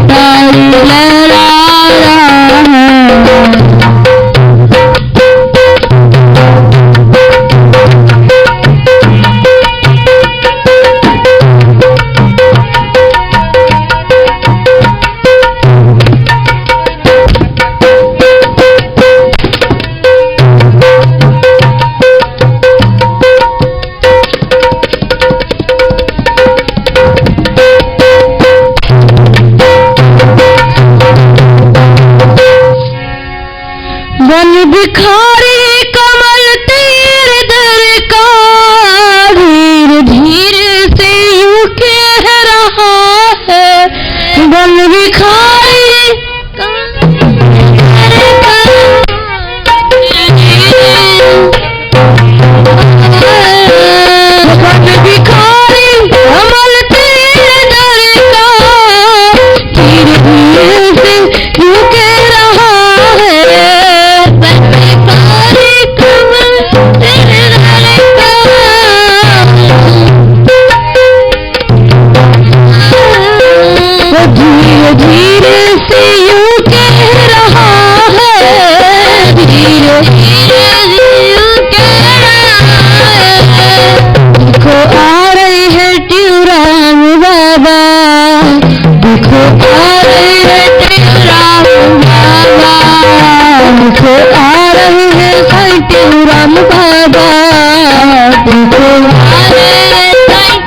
तारी लहरा रहा है। भिखारी कमल तेरे दर का धीरे धीरे से यूं कह रहा है। बन भिखारी कमल तेरे दर का धीरे धीरे से यूं कह रहा है। धीरे धीरे से यूं कह रहा है। धीरे धीरे यूं कह रहा है। देखो आ रही है ट्यूराम बाबा, देखो आ रही है ट्यूराम बाबा, देखो आ रही है ट्यूराम बाबा, देखो आ रही है बाबा।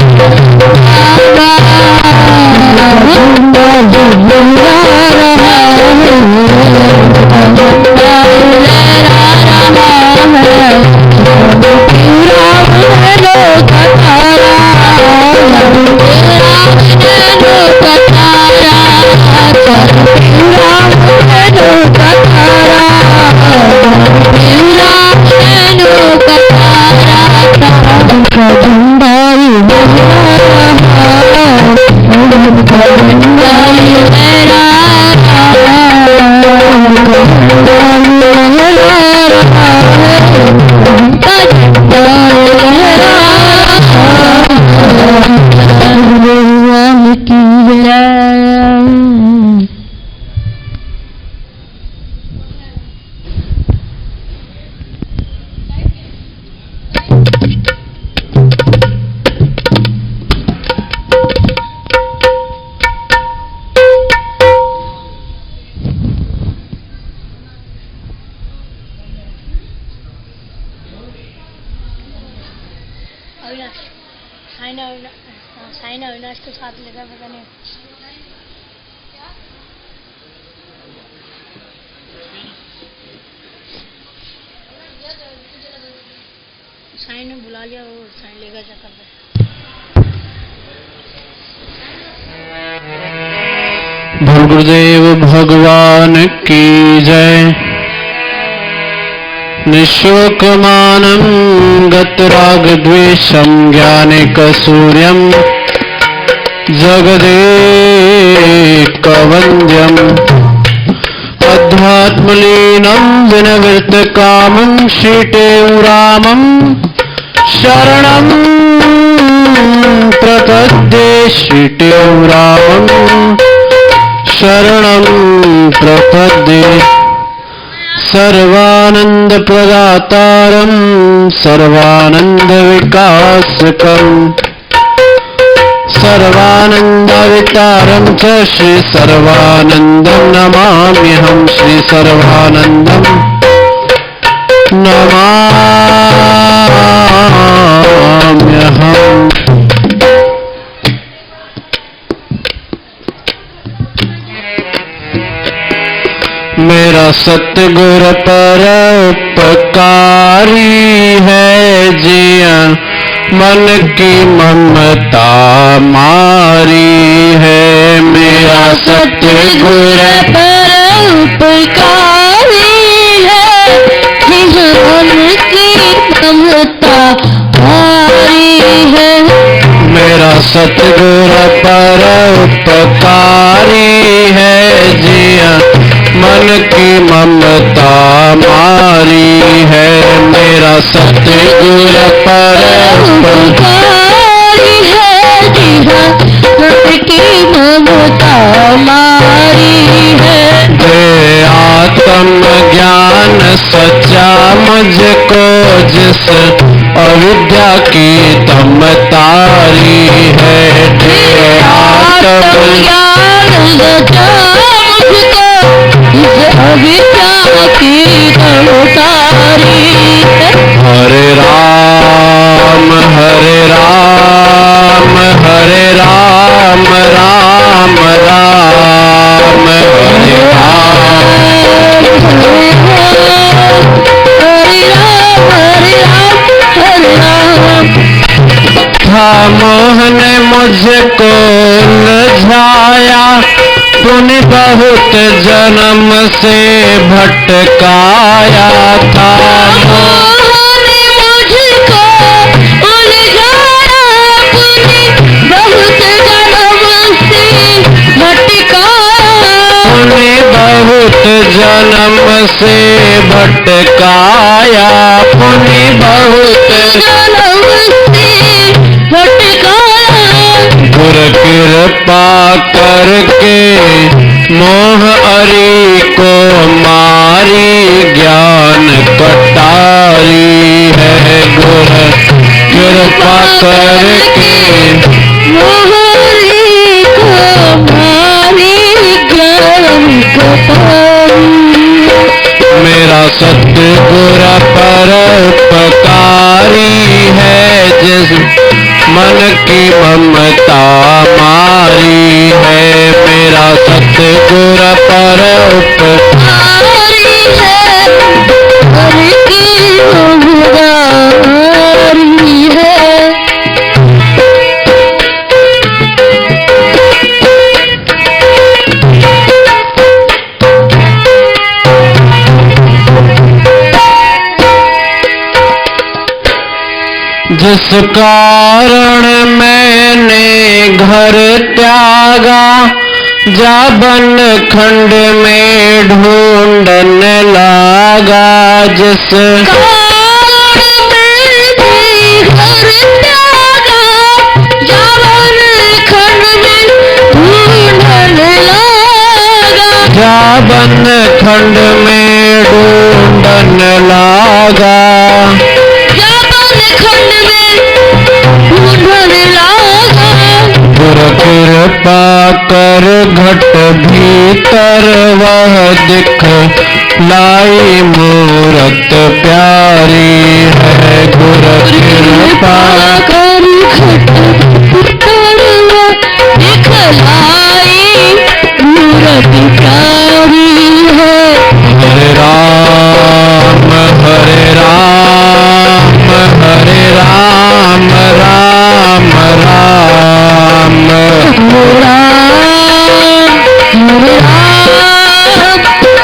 साइना अविनाश के साथ लगा पता नहीं। साइन ने बुला लिया, वो साइन लेगा चक्कर पे। गुरुदेव भगवान की जय। निःशोकमानं गतरागद्वेषं ज्ञानिकसूर्यं जगदेकवन्द्यम् अध्यात्मलीनं विनवृत्तकामं श्रीटेउरामं शरणं प्रपद्ये। श्रीटेउरामं शरणं प्रपद्ये। सर्वानंद प्रदातारं सर्वानंद विकासकं सर्वानंदावितारं च श्री सर्वानंदं नमाम्यहं। श्री सर्वानंदं नमाम्यहं। मेरा सतगुर परोपकारी है जिया मन की ममता मारी है। मेरा सतगुर परोपकारी है जिया मन की ममता मारी है। मेरा सतगुर परोपकारी है जिया मन की ममता मारी है। मेरा सतगुर परोपकारी है जिया मन की ममता सच्चा मुझको जिस अविद्या की तम तारी है। आत्मज्ञान सच्चा मुझको जिस अविद्या की तम तारी है। हरे राम हरे राम हरे राम राम राम हरे था मोह ने मुझको लजाया, तूने बहुत जन्म से भटकाया था। मोह ने मुझको उलझाया, तूने बहुत जन्म से भटकाया। तूने बहुत जन्म से भटकाया, तूने बहुत जन्म से भटकाया। गुर कृपा करके मोह अरी को मारी, ज्ञान कटारी है। गुर कृपा करके मोह अरी को मारी, ज्ञान कटारी। मेरा सतगुर परोपकारी है, जिस मन की ममता मारी है। मेरा सतगुर परोपकारी है, मन की ममता मारी है। जिस कारण मैंने घर त्यागा, जाबन खंड में ढूंढन लागा। जिस कारण मैंने घर त्यागा, जाबन खंड में ढूंढन लागा। जाबन खंड में ढूंढन लागा। खंड में ढूंढन लागा। गुर कृपा कर घट भीतर वह दिख लाई, मूरत प्यारी है। गुर कृपा कर घट भीतर वह दिख लाई, मूरत प्यारी है। हरे राम हरे राम हरे राम राम राम हरे राम हरे राम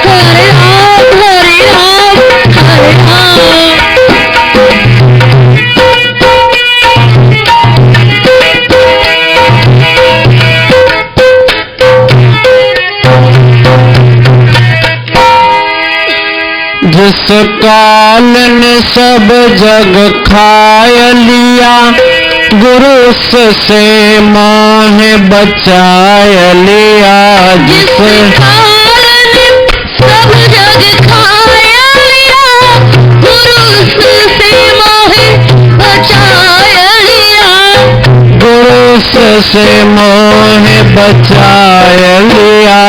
हरे राम हरे राम हरे राम। जिस काल ने सब जग खाय लिया, गुरु से मोह बचाय लिया। जिस काल ने सब जग खाय लिया, गुरु से मोह बचाय लिया। गुरु से मोह बचाय लिया।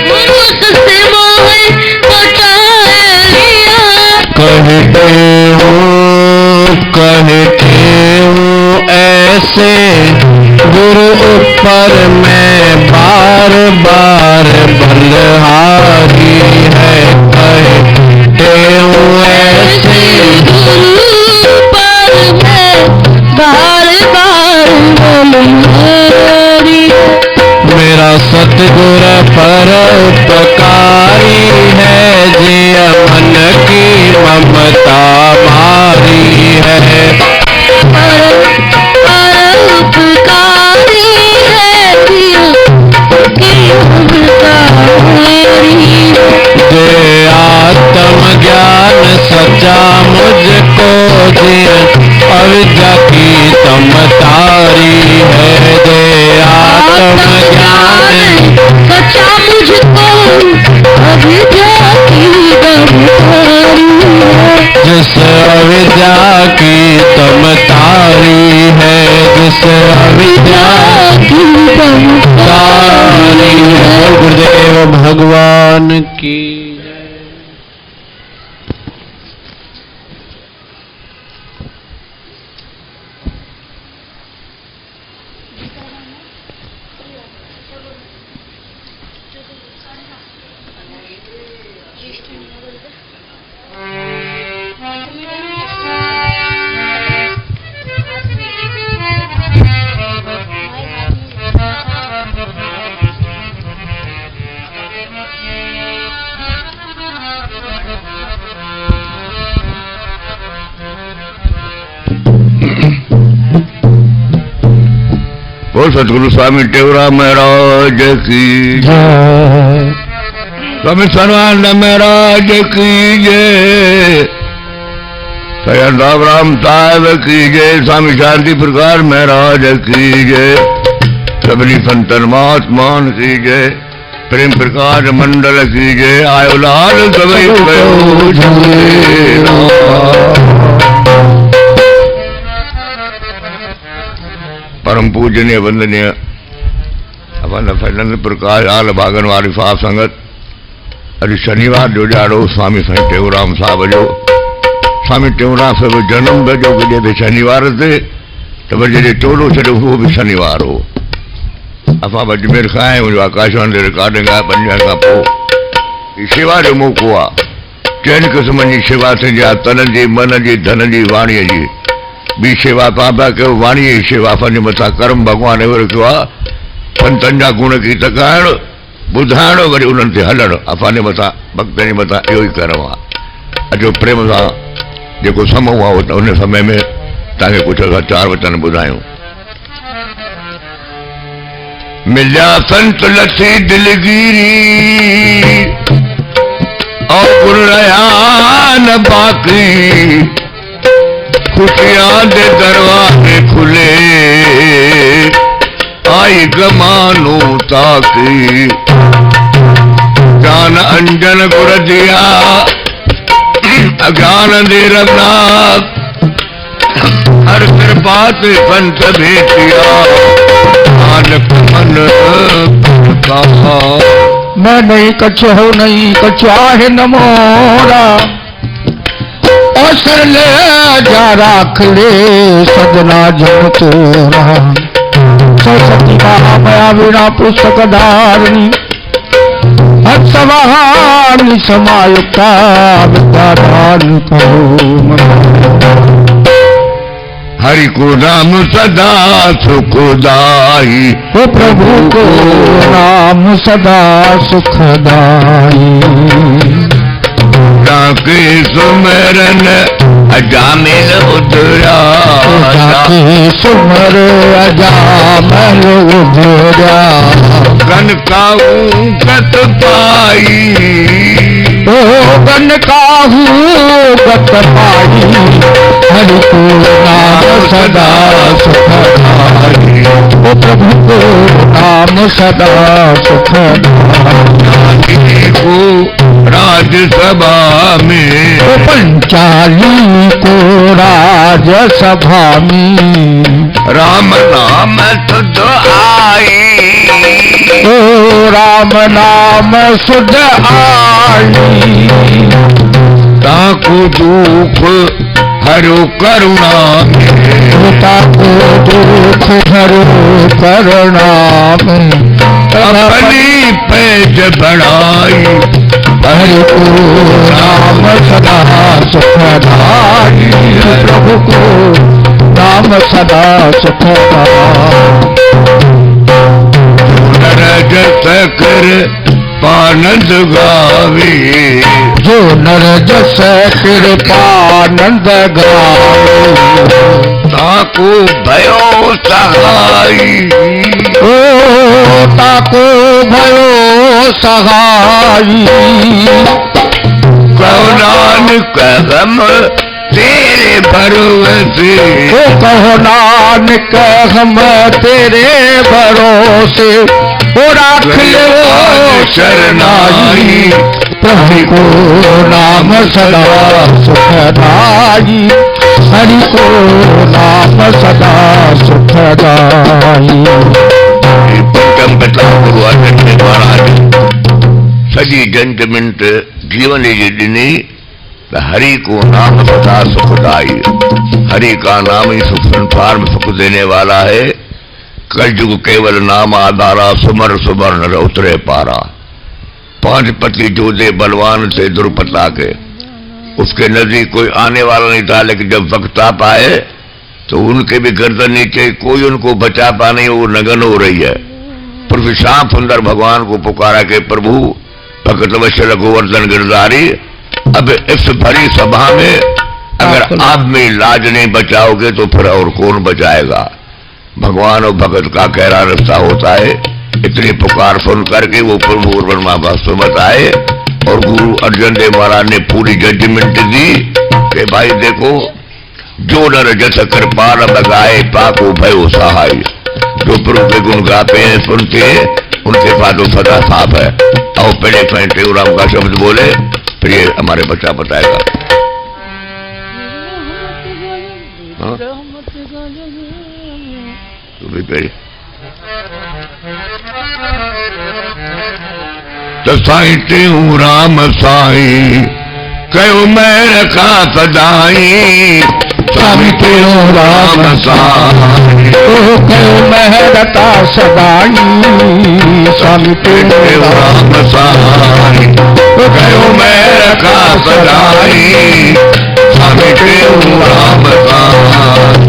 गुरु से मोह बचाय लिया। कहते हूँ ऐसे गुरु ऊपर मैं बार बार बलहारी है। कहते हूँ ऐसे गुरु पर मैं बार बार बलहारी। मेरा सतगुर परोपकारी है, जिय मन की ममता मारी है। परोपकारी है, जिय की ममता मारी। दे आत्म ज्ञान सच्चा मुझको, जिय अविद्या की तम तारी है। दे आत्म ज्ञान सच्चा मुझको अविद्या की तम जिस अविद्या की तम तारी है, जिस अविद्या की तम तारी है। गुरुदेव भगवान की सतगुरु स्वामी टेवरा महाराज की जय, स्वामी सर्वानंद महाराज की जय, सयन राम साहब की जय, स्वामी शांति प्रकाश महाराज की जय, सबरी संतन महात्मान की जय, प्रेम प्रकाश मंडल की जय। आयो लाल सभी परम पूजनीय वंदनीय अनंद प्रकाश आल भागन वाली साहब संगत। अरे शनिवार जो जाड़ो स्वामी साईं टेऊराम साहब जो, स्वामी टेऊराम साहब जन्म जो जे शनिवार से तो जे चोलो छो वो भी शनिवार हो। असां अजमेर खां आहियूं, मुंहिंजो आकाशवाणी रिकॉर्डिंग आहे 5 खां पोइ। शेवा जो मौक़ो आहे, 4 क़िस्मनि जी शेवा थींदी आहे, तन जी, मन जी, धन जी, वाणीअ जी। बी शेवा तव्हां पिया कयो, वाणीअ जी शेवा पंहिंजे मथां कर्म भॻवान एवरो कयो आहे, संतनि जा गुण गीत ॻाइणु, ॿुधाइणु, वरी उन्हनि ते हलणु, असांजे मथां भक्तनि जे मथां इहो ई कर्म आहे। अचो प्रेम सां जेको समय आहे उन समय में तव्हांखे कुझु असां 4 वचन ॿुधायूं। मिलिया संत लथी दिलगीरी और गुर रहा न बाकी, खुशियां दे दरवाजे खुले आई गमानो ताकी। ज्ञान अंजन गुर दिया अज्ञान दे रघुनाथ, हर कृपा से संत भेटिया नानक मन का। मैं नहीं कछु हो नहीं कछु आहे न मोरा, औसर ले जा राख ले सजना जन तोरा। सरस्वती महामया वीणा पुस्तक धारणी, हर्षवाणी समायुक्ता विद्यादान करो। हरि को नाम सदा सुखदाई, ओ प्रभु को नाम सदा सुखदाई। जाके सुमरन अजामिल उतरा, जाके सुमर अजामिल उतरा। गन काहू गत पाई, ओ गन काहू गत पाई। हरि को नाम सदा सुखदाई, ओ प्रभु को नाम सदा सुखदाई। को राजसभा में, ओ पंचाली को राजसभा में। राम नाम सुध आई, ओ राम नाम सुध आई। ताको दुख हरो करुणा में, ताको दुख हरो करुणा में। अपनी पैज बढ़ाई, हरि को नाम सदा सुखदाई। प्रभु को नाम सदा सुखदाई। नरज सकर पानंद गावे, जो नर जस कृपानंद गावे। ताको भयो सहाई, ओ ताको भयो सहाई। कहो नानक हम तेरे भरोसे, ओ कहो नानक हम तेरे भरोसे। ओ राख ले शरणाई, हरि को नाम सदा सुखदाई, हरि को नाम सदा सुखदाई। पंचम पिता गुरु अर्जन देव महाराज सजी जंजमिंट जीवन जी ॾिनी त हरि को नाम सदा सुखदाई। हरि का नाम ही सुख संसार में सुख देने वाला है। कलयुग केवल नाम आधारा, सुमर सुमर नर उतरे पारा। 5 पति जो दे बलवान से दुर्पता के, उसके नजदीक कोई आने वाला नहीं था, लेकिन जब वक्त आ पाए तो उनके भी गर्दन नीचे, कोई उनको बचा पा नहीं, वो नगन हो रही है। प्रभु श्याम सुंदर भगवान को पुकारा के प्रभु भगत वत्सल गोवर्धन गिरधारी, अब इस भरी सभा में अगर आप में लाज नहीं बचाओगे तो फिर और कौन बचाएगा। भगवान और भगत का गहरा रिश्ता होता है। इतनी पुकार सुन करके वो प्रभु और ब्रह्मा वास्तव आए और गुरु अर्जन देव महाराज ने पूरी जजमेंट दी कि भाई देखो, जो नर जस कृपाल बगाए पाको भयो सहाय। जो प्रभु के गुण गाते हैं, सुनते हैं, उनके पास तो सदा साफ है। और पहले फैंटे राम का शब्द बोले, फिर ये हमारे बच्चा बताएगा। तो भी कही तो साईं टेऊ राम साईं कयो मैं रखा सदाई। स्वामी टेऊ राम साईं कयो मैं रखा सदाई। स्वामी टेऊ राम साईं कयो मैं रखा सदाई। स्वामी टेऊ राम साईं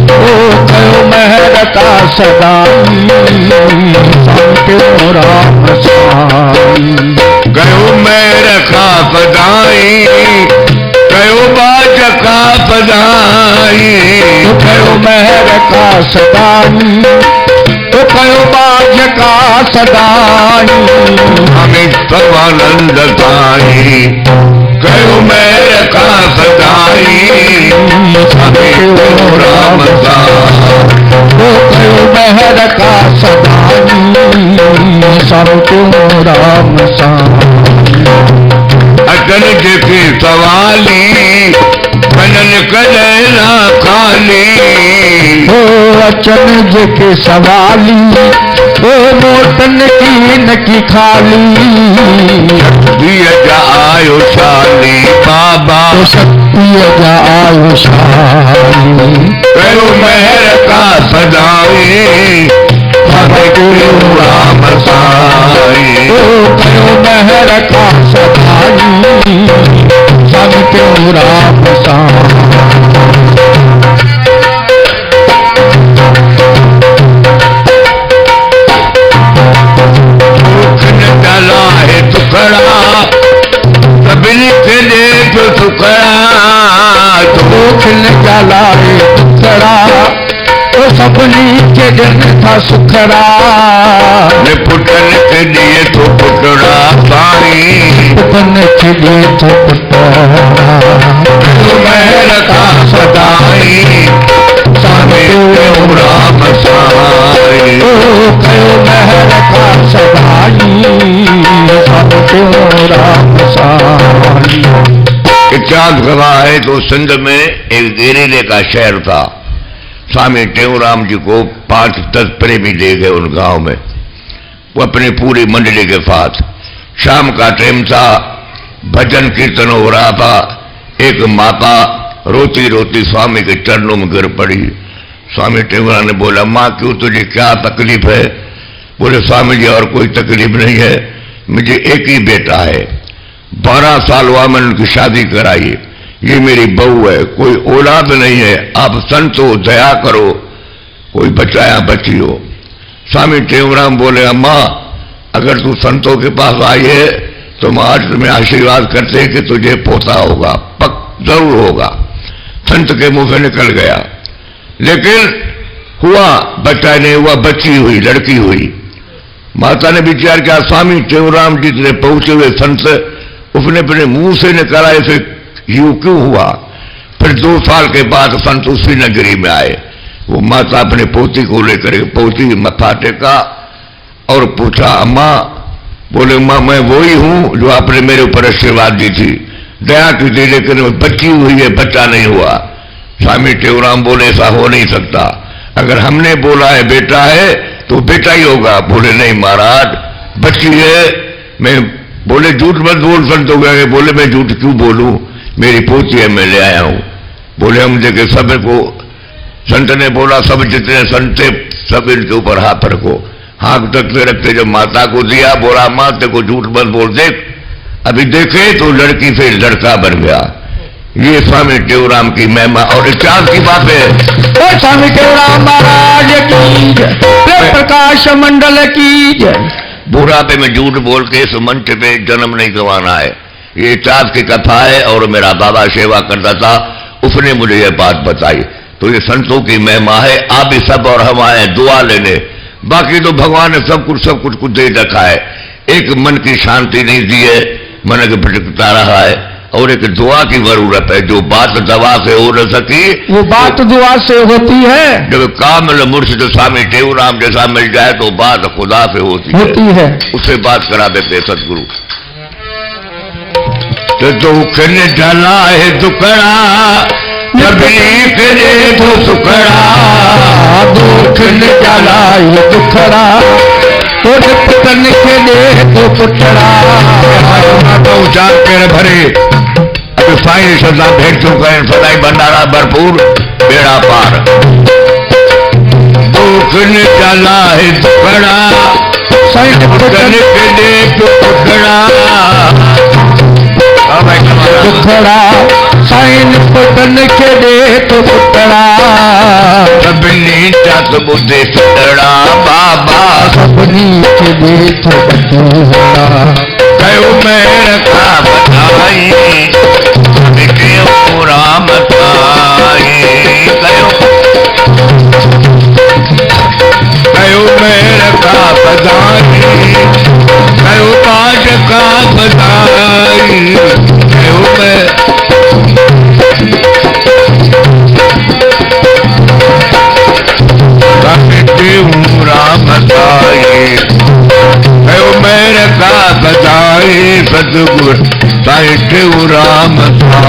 कयो मैं रखा सदाई। स्वामी टेऊ राम साईं कयो मैं रखा सदाई। कयो बाज का सदाई। कयो मैं रखा सदाई। कयो बाज का सदाई। हमें सर्वानंद साई कयो मैं रखा सदाई। हमें राम साई कयो मैं रखा सदाई। सब राम साई अटन जेके सवाली बनन कदे ना खाली। ओ अचन जेके सवाली ओ मोटन की न की खाली। दिया जा आयो शाली बाबा शक्ति जा आयो शाली। कयो मेहर का सदाई। राम साई कयो मेहर का सदाई। सब राम साई डाला है टुकड़ा सभी के देख टुकड़ा। दुखन डाला है टुकड़ा तो सबनी के जन था सुखड़ा। पुटन के लिए तो पुटड़ा साई। पुटन के लिए तो पुटड़ा। मेहर का सदाई। स्वामी राम साई कयो मेहर का सदाई। स्वामी राम साई इतिहास गवाह है तो सिंध में एक देरीले का शहर था। स्वामी टेऊराम जी को 5-10 प्रेमी ले गए उन गांव में, वो अपनी पूरी मंडली के साथ। शाम का टाइम था, भजन कीर्तन हो रहा था। एक माता रोती रोती स्वामी के चरणों में गिर पड़ी। स्वामी टेऊराम ने बोला, माँ क्यों, तुझे क्या तकलीफ है? बोले स्वामी जी और कोई तकलीफ नहीं है, मुझे एक ही बेटा है, 12 साल हुआ मैंने उनकी शादी कराई, ये मेरी बहू है, कोई औलाद नहीं है, आप संत हो, दया करो, कोई बचाया बची हो। स्वामी टेऊराम बोले, अम्मा अगर तू संतों के पास आई है तो हम आज तुम्हें आशीर्वाद करते हैं कि तुझे पोता होगा, पक जरूर होगा। संत के मुंह से निकल गया, लेकिन हुआ बच्चा नहीं हुआ, बच्ची हुई, लड़की हुई। माता ने विचार किया, स्वामी टेऊराम जी ने पहुंचे हुए संत, उसने अपने मुंह से निकाला, इसे यूं क्यों हुआ? फिर 2 साल के बाद संत उसी नगरी में आए। वो माता अपने पोती को लेकर पोती मत्था टेका और पूछा, अम्मा बोले माँ मैं वही हूं जो आपने मेरे ऊपर आशीर्वाद दी थी, दया की थी, लेकिन बच्ची हुई है, बच्चा नहीं हुआ। स्वामी टेऊराम बोले ऐसा हो नहीं सकता, अगर हमने बोला है बेटा है तो बेटा ही होगा। बोले नहीं महाराज बच्ची है। मैं बोले झूठ मत बोल संत हो गए। बोले मैं झूठ क्यों बोलूं, मेरी पोती है, मैं ले आया हूं। बोले हम देखे सब को, संत ने बोला सब जितने संत थे सब इनके ऊपर हाथ रखो। हाथ रखते रखते जब माता को दिया, बोला माँ तेरे को झूठ मत बोल, देख अभी देखे तो लड़की से लड़का बन गया। ये स्वामी टेऊराम की महिमा और इतिहास की बात है। स्वामी टेऊराम महाराज की जय, प्रकाश मंडल की जय। बुढ़ापे में झूठ बोल के इस मंच पे जन्म नहीं गंवाना है, ये इतिहास की कथा है। और मेरा बाबा सेवा करता था, उसने मुझे ये बात बताई। तो ये संतों की महिमा है। आप भी सब और हम आए दुआ लेने, बाकी तो भगवान ने सब कुछ दे रखा है। एक मन की शांति नहीं दी है, मन के भटकता रहा है, और एक दुआ की जरूरत है। जो बात दवा से हो न सकी वो बात दुआ से होती है। जब कामिल मुर्शिद स्वामी टेऊराम जैसा मिल जाए तो बात खुदा से होती है। उससे बात करा देते सदगुरु। तो दुख ने जला है दुकड़ा, तकलीफ ने तो सुखड़ा, दुख ने जला है दुखड़ा, तो पुतन के दे तो पुतड़ा। उचार कर भरे साई सदा भेंट चुका है, सदाई भंडारा भरपूर बेड़ा पार। दुख ने जला है दुखड़ा, पुतन के दे तो पुतड़ा, दुखड़ा साइन पुतन के दे तो पुतड़ा। सबनी जात बुद्धि सुतड़ा बाबा, सबनी के दे तो पुतड़ा। कयो मैं रखा बताई राम ताई, कयो मैं रखा बताई, कयो पाठ का बताई, कयो मैं राम ताई, कयो मैं रखा बताई, सतगुर ताई टेऊराम था।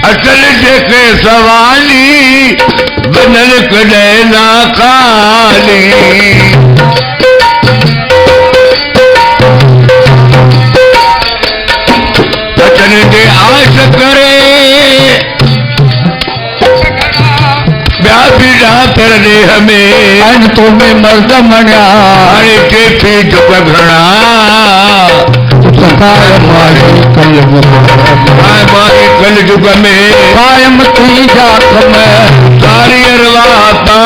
अचल जेके सवाली बनल कॾहिं ना खाली, बचन जे आश करे ॿिया बि करने हमें अन तुम्हें मर्द मना हाणे केतिरी झुक घणा कल युग में कायम थी जात में सारी अरवाता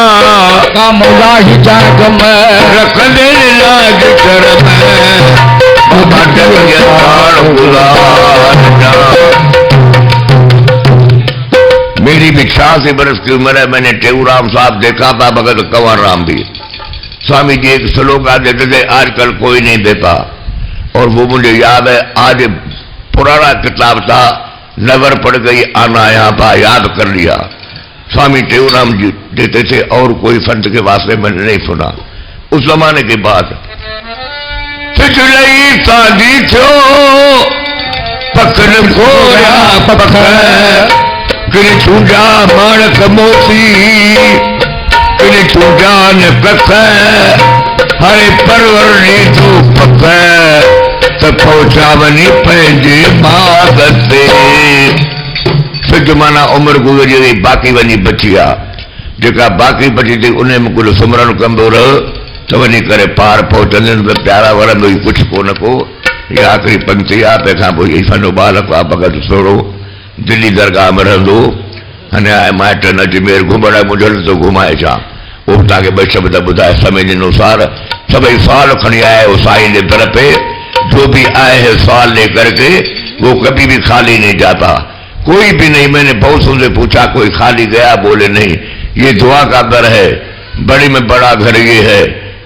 काम लाही जाग में रखंदे लाज कर मेरी भी 86 बरस की उम्र है। मैंने टेऊराम साहब देखा था, भगत कंवर राम भी। स्वामी जी एक श्लोक देते थे, आजकल कोई नहीं देता, और वो मुझे याद है। आज पुराना किताब था, नजर पड़ गई, आना यहाँ था, याद कर लिया। स्वामी टेऊराम जी देते थे, और कोई संत के वास्ते मैंने नहीं सुना उस जमाने की बात। पिछलई शादी थो पकड़ खोया पक किन छूजा माणक मोती किन छूजा न कख हरे परवर ने तू पक त पहुंचावनी पंहिंजे बाग ते। सिज माना उम्र गुज़री वई, बाक़ी वञी बची आहे। जेका बाक़ी बची थी उन में कुझु सुमरण कंदो रहो तो वञी करे पार पहुचंदे त प्यारा वरंदो ई कुझु कोन को। इहा आख़िरी पंक्ति आहे। तंहिंखां पोइ इहो असांजो बालक आहे भगत थोरो दिल्ली दरगाह में रहंदो। अने माइटनि अजमेर घुमण मुंहिंजो तो घुमाए छा, उहो तव्हांखे ॿ शब्द ॿुधाए समय जे अनुसार। सभई सवाल खणी आए हो साईं जे दर पे, जो भी आए है सवाल लेकर के वो कभी भी खाली नहीं जाता, कोई भी नहीं। मैंने बहुत उनसे पूछा कोई खाली गया, बोले नहीं, ये दुआ का दर है, बड़ी में बड़ा घर ये है,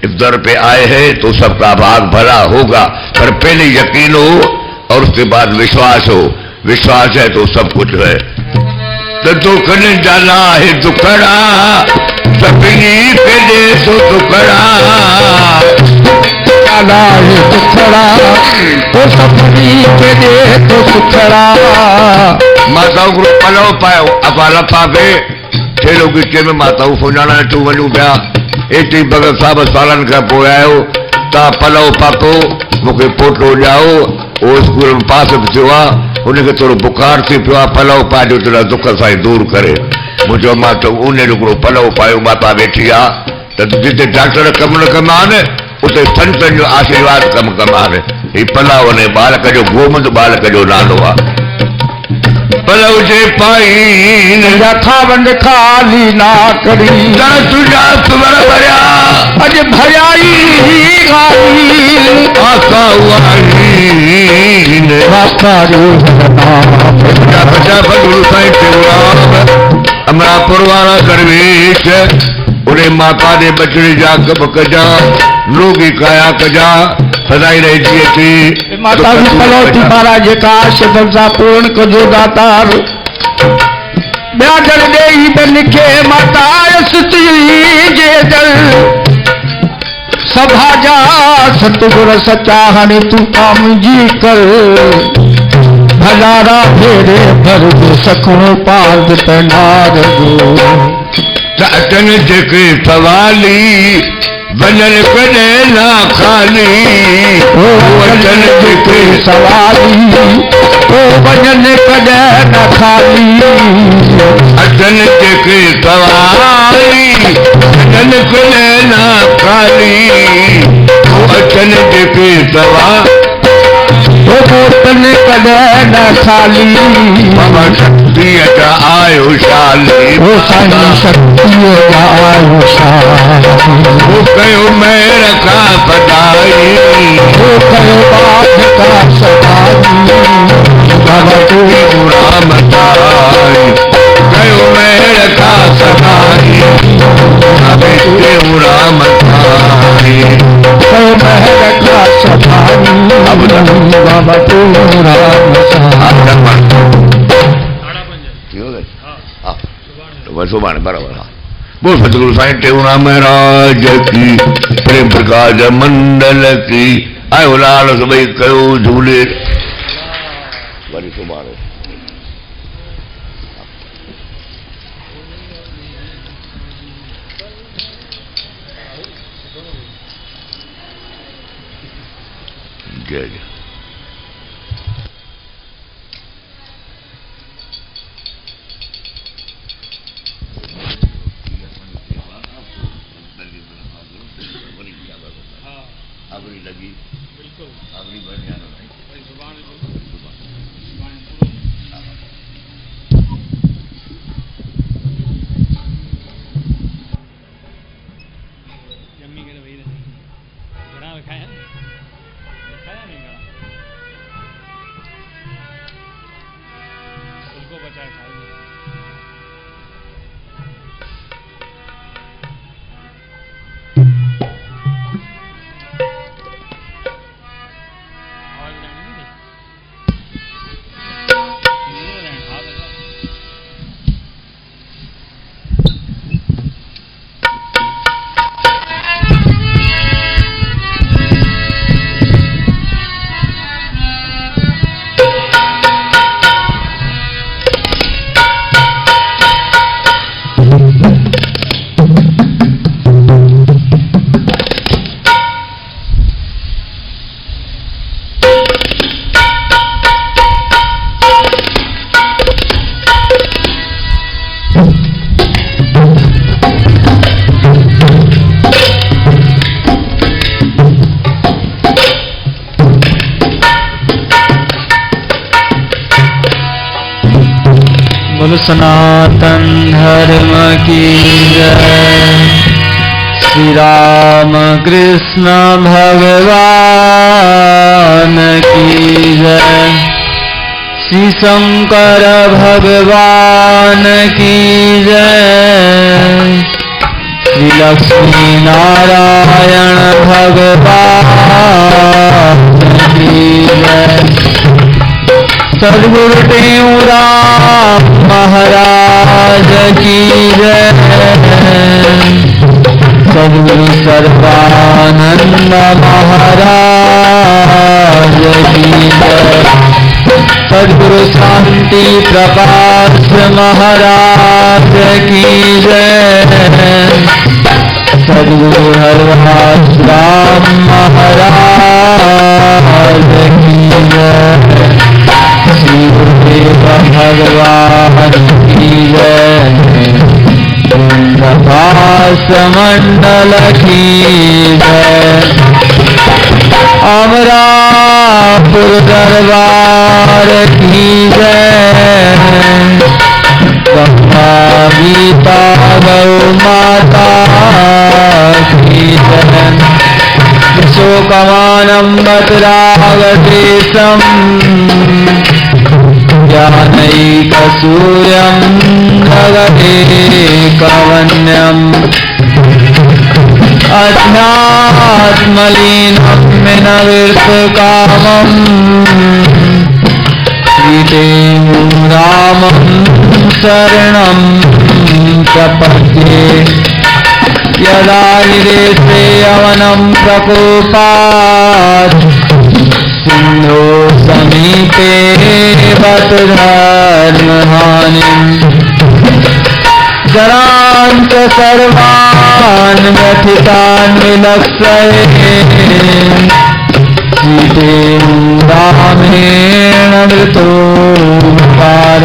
इस दर पे आए हैं तो सबका भाग भला होगा, पर पहले यकीन हो और उसके बाद विश्वास हो। विश्वास है तो सब कुछ है। तो दुखने डाला है दुखड़ा, सपनी पे दे तो दुखड़ा, डाला है दुखड़ा, तो सपनी पे दे तो सुखड़ा। माताओं को पलो पायो अपाला पाके ठेलो गिटे में माताओं सुञाणा तू वञू पिया। एटी भगत साहब सालन खां पोइ आयो, तव्हां पलव पातो, मूंखे पोटो ॾियाओ। उहो स्कूल में पास बि थियो आहे, उनखे थोरो बुखार थी पियो आहे, पलव पाइजो तुंहिंजा दुख सां दूर करे। मूं चयो मां त उन हिकिड़ो पलव पायो, माता वेठी आहे त जिते डॉक्टर कमु न कंदा आहिनि उते संतनि जो आशीर्वाद कमु कंदा आहिनि। हीउ पलव ने बालक जो गोमंद बालक जो नालो आहे। पलव जे पाइन खावंद खाली ना करी, तुझा सुवर भरिया अॼु भरियाई गाली आका वाइन वाखारियो बचा गुरु साईं टेऊराम अमरापुर वाला दरवेश। उन्हें माता ने बचड़े जा कब कजा, लोगी काया कजा, सदाई रही जी थी माता जी पलौती महाराज जेका आशदन सां पूर्ण कजो दातार। ॿिया जल ॾेई बन खे माता स्तुति जे दर, सभा जा सतगुर सचा हाणे तूं काम जी कर। हज़ारा फेरे भर जो सखणो पाद तनार जो, अचन जेके सवाली वजन कॾहिं ना खाली। ओ वचन जेके सवाली, ओ वचन कॾहिं न खाली। अचन जेके सवाली वजन कॾहिं ना खाली। अचन जेके सवाली ओ वचन कॾहिं न खाली। बाबा शक्तिअ जा आयो शाली, ओ साईं शक्तिअ जा आयो शाली। ओ कयो मेर का बधाई, ओ कयो बात का सदाई। बाबा तू राम ताई कयो मेर का सदाई, राम ताई कयो महर का सदाई। बाबा तू राम सुभाणे बराबर। हाँ बोल सतगुरु साईं टेऊराम महाराज की, प्रेम प्रकाश मंडल की। आयो लाल सभई कयो झूले वरी सुभाणे। जय जय। अगली लगी बिल्कुल अगली बढ़ जाना भाई सुभाणे जम्मी के वही रही घड़ा खाया नहीं घड़ा उसको बचाया खा लिया। बोल सनातन धर्म की जय। श्री राम कृष्ण भगवान की जय। श्री शंकर भगवान की जय। श्री लक्ष्मी नारायण भगवान की जय। सद्गुरु टेऊराम महाराज की जय। सद्गुरु सर्वानंद महाराज की जय। सद्गुरु शांति प्रकाश महाराज की जय। सद्गुरु हरदास राम महाराज की जय। श्री गुरुदेव भगवान की जय। प्रकाश मंडल की जय। अमरापुर दरबार की जय। गंगा गीता गौ माता की जय। शोकमानं मथुरागदेशं ज्ञानैकसूर्यं जगदेकवन्यम् अध्यात्मलीनं विनविर्तकामम् श्रीदेवरामं शरणं प्रपद्ये। यदा निदेशे यवनं प्रकोपात् सिन्धो समीपे बत धर्महानिम् जरान्त सर्वान् व्यथितान् विलक्षये। सीतेन रामेण मृतोपकार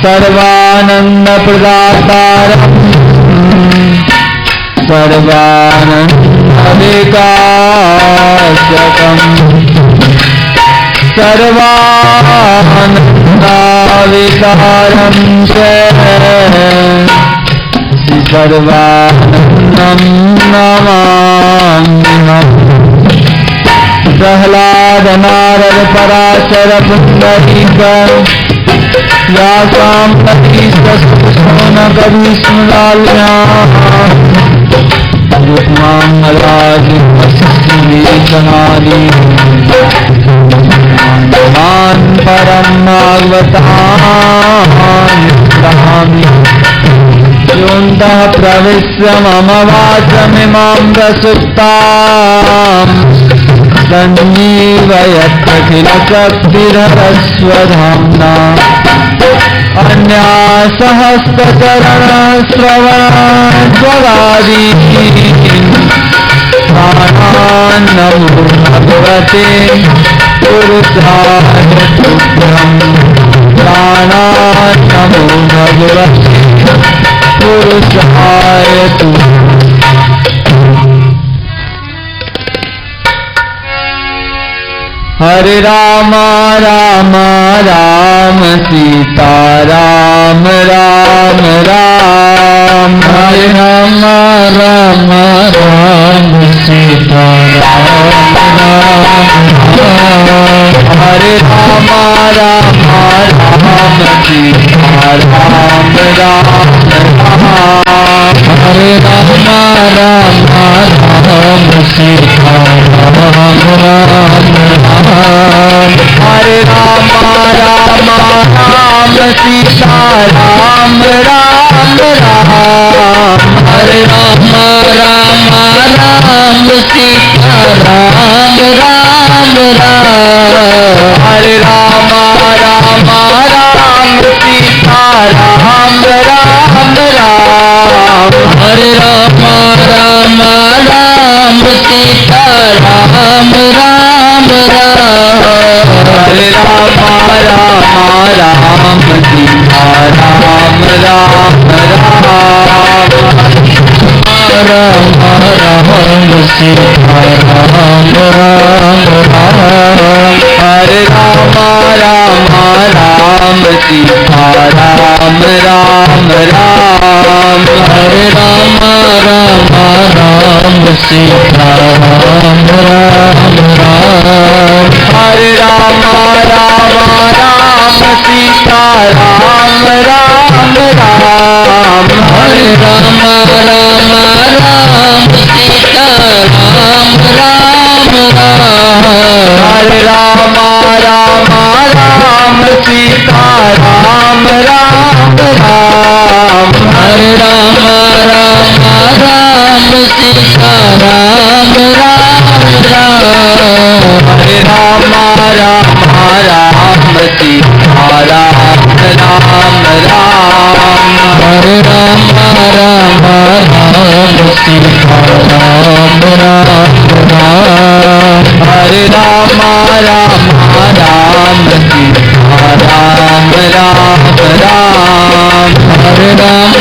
सर्वानन्दप्रदातारम् सर्वानन्दविकासकम् सर्वानन्दाविकारं च सर्वानन्दं नमाम्यहम्। प्रह्लाद नारद पराशर पुण्डरीक व्यासाम्बरी शौनक भीष्मलाल्याः रुक्माङ्गराज वसिष्ठविवेचनादि महान् परं भागवतान् प्रणमामि। योऽन्तः प्रविश्य मम वाचमिमां प्रसुप्ताम् सञ्जीवयत्यखिलशक्तिधरस्वधाम्ना अन्यासहस्रचरणश्रवणज्वगादीन् प्राणान् नमो भगवते पुरुषाय तुभ्यम्। प्राणान् नमो भगवते पुरुषाय तुभ्यम्। हरे राम राम राम सीता राम राम राम। हरे राम राम राम सीता राम राम राम। हरे राम राम राम सीता राम राम राम। हरे राम राम राम सीता राम राम राम। हरे राम राम राम सीता राम राम राम। हरे राम राम राम सीता राम राम राम। हरे राम राम राम सीता राम राम राम। हरे राम राम राम सीता राम राम राम। हरे राम राम राम सीता राम राम राम। राम राम सीता राम राम राम। हरे राम राम राम सीता राम राम राम। हरे राम राम राम सीता राम राम राम। हरे राम राम राम सीता राम राम राम। हरे राम राम राम राम सीता राम राम राम हरे राम राम राम सीता राम राम राम हरे राम राम राम सीता राम राम राम हरे राम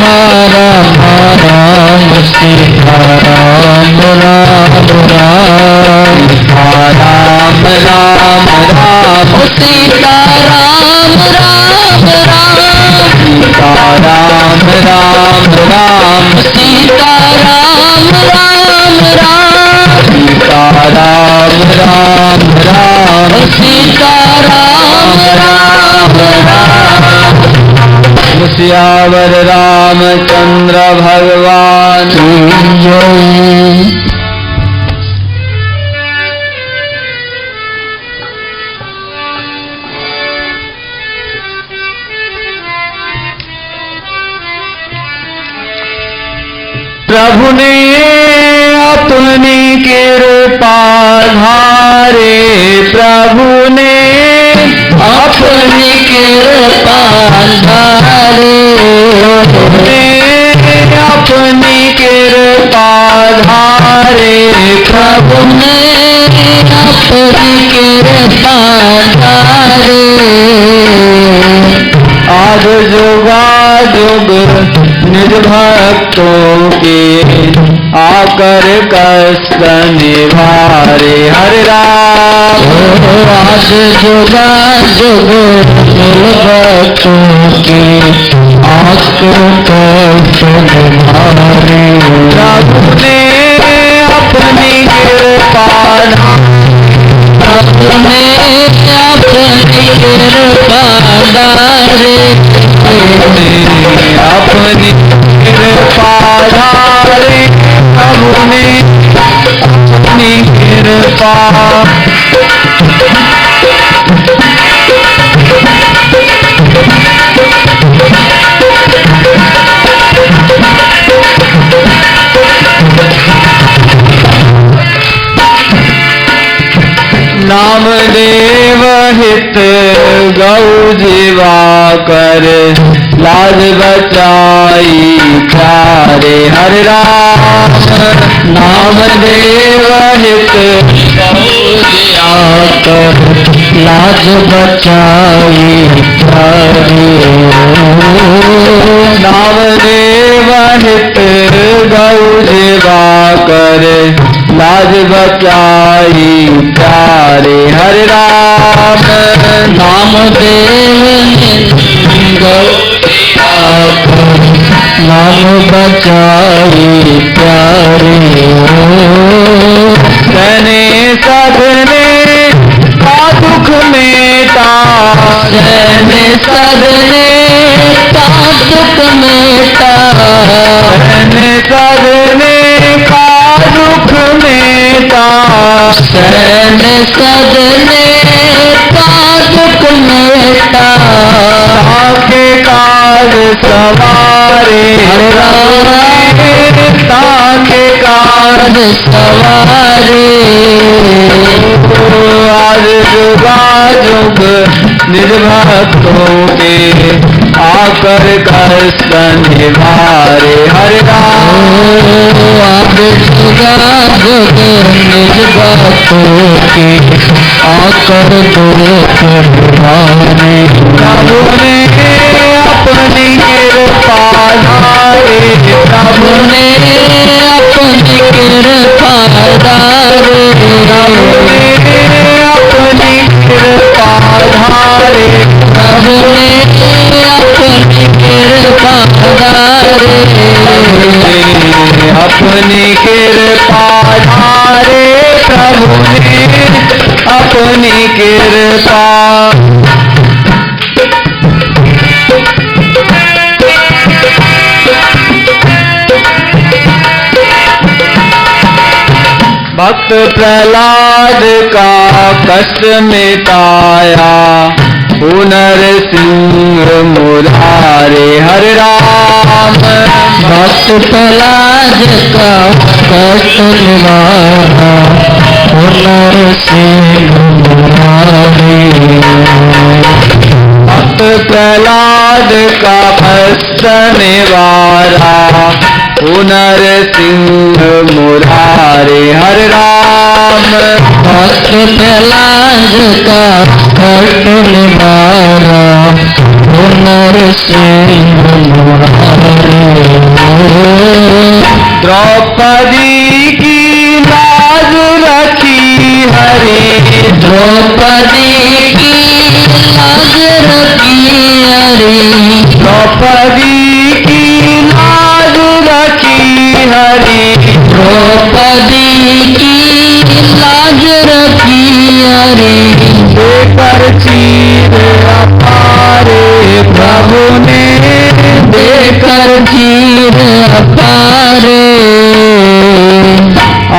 राम राम सीता राम राम राम सीता राम राम राम सीता राम राम राम सीता राम राम राम सीता राम राम राम सीता राम राम राम सीता राम राम राम सियावर रामचंद्र भगवान की जय। प्रभु ने अपनी कृपा धारे प्रभु ने अपनी कृपा धारे अपनी कृपा धारे प्रभु ने अपनी कृपा धारे आज जुगा जुग निज भक्तों के आकर कष्ट निवारे हरे राम आज जुगा जुग निज भक्तों के आकर कष्ट निवारे प्रभु ने अपनी कृपा प्रभु ने अपनी कृपा धारे अपनी कृपा धारे प्रभु ने अपनी कृपा नामदेव हित गौ जीवा कर लाज बचाई प्यारे हरे राम नामदेव हित गौ जीवा कर लाज बचाई प्यारे नामदेव हित गौ जीवा कर लाज बचाई प्यारे हरे राम नामदेव नाम बचाई प्यारे सने सदने का दुख मेटा सने सदने का दुख मेटा सने सदने का दुख मेटा सने सदने का दुख मेटा ताके काज सवारे ताके काज सवारे आज जुगा जुग निज भक्तों के आकर कष्ट निवारे हरे राम आज जुगा जुग निज भक्तों के आकर दुख निवारे प्रभु ने अपनी कृपा धारे प्रभु ने अपनी कृपा धारे प्रभु ने अपनी कृपा धारे प्रभु ने अपनी कृपा धारे अपनी कृपा धारे प्रभु ने अपनी कृपा भक्त प्रहलाद का कष्ट मिटाया पुनर्सिंह मुरारे हरे राम भक्त प्रहलाद का कष्ट निवारा पुनर्सिंह मुरारी भक्त प्रहलाद का कष्ट निवारा पुनर्सिंह मुरारी हरे राम भक्त प्रहलाद का कष्ट निवारा पुनर्सिंह मुरारी द्रौपदी की लाज रखी हरे द्रौपदी की लाज रखी हरे द्रौपदी की लाज रखी हरे द्रौपदी की लाज रखी हरे देकर चीर अपारे प्रभु ने देकर चीर अपारे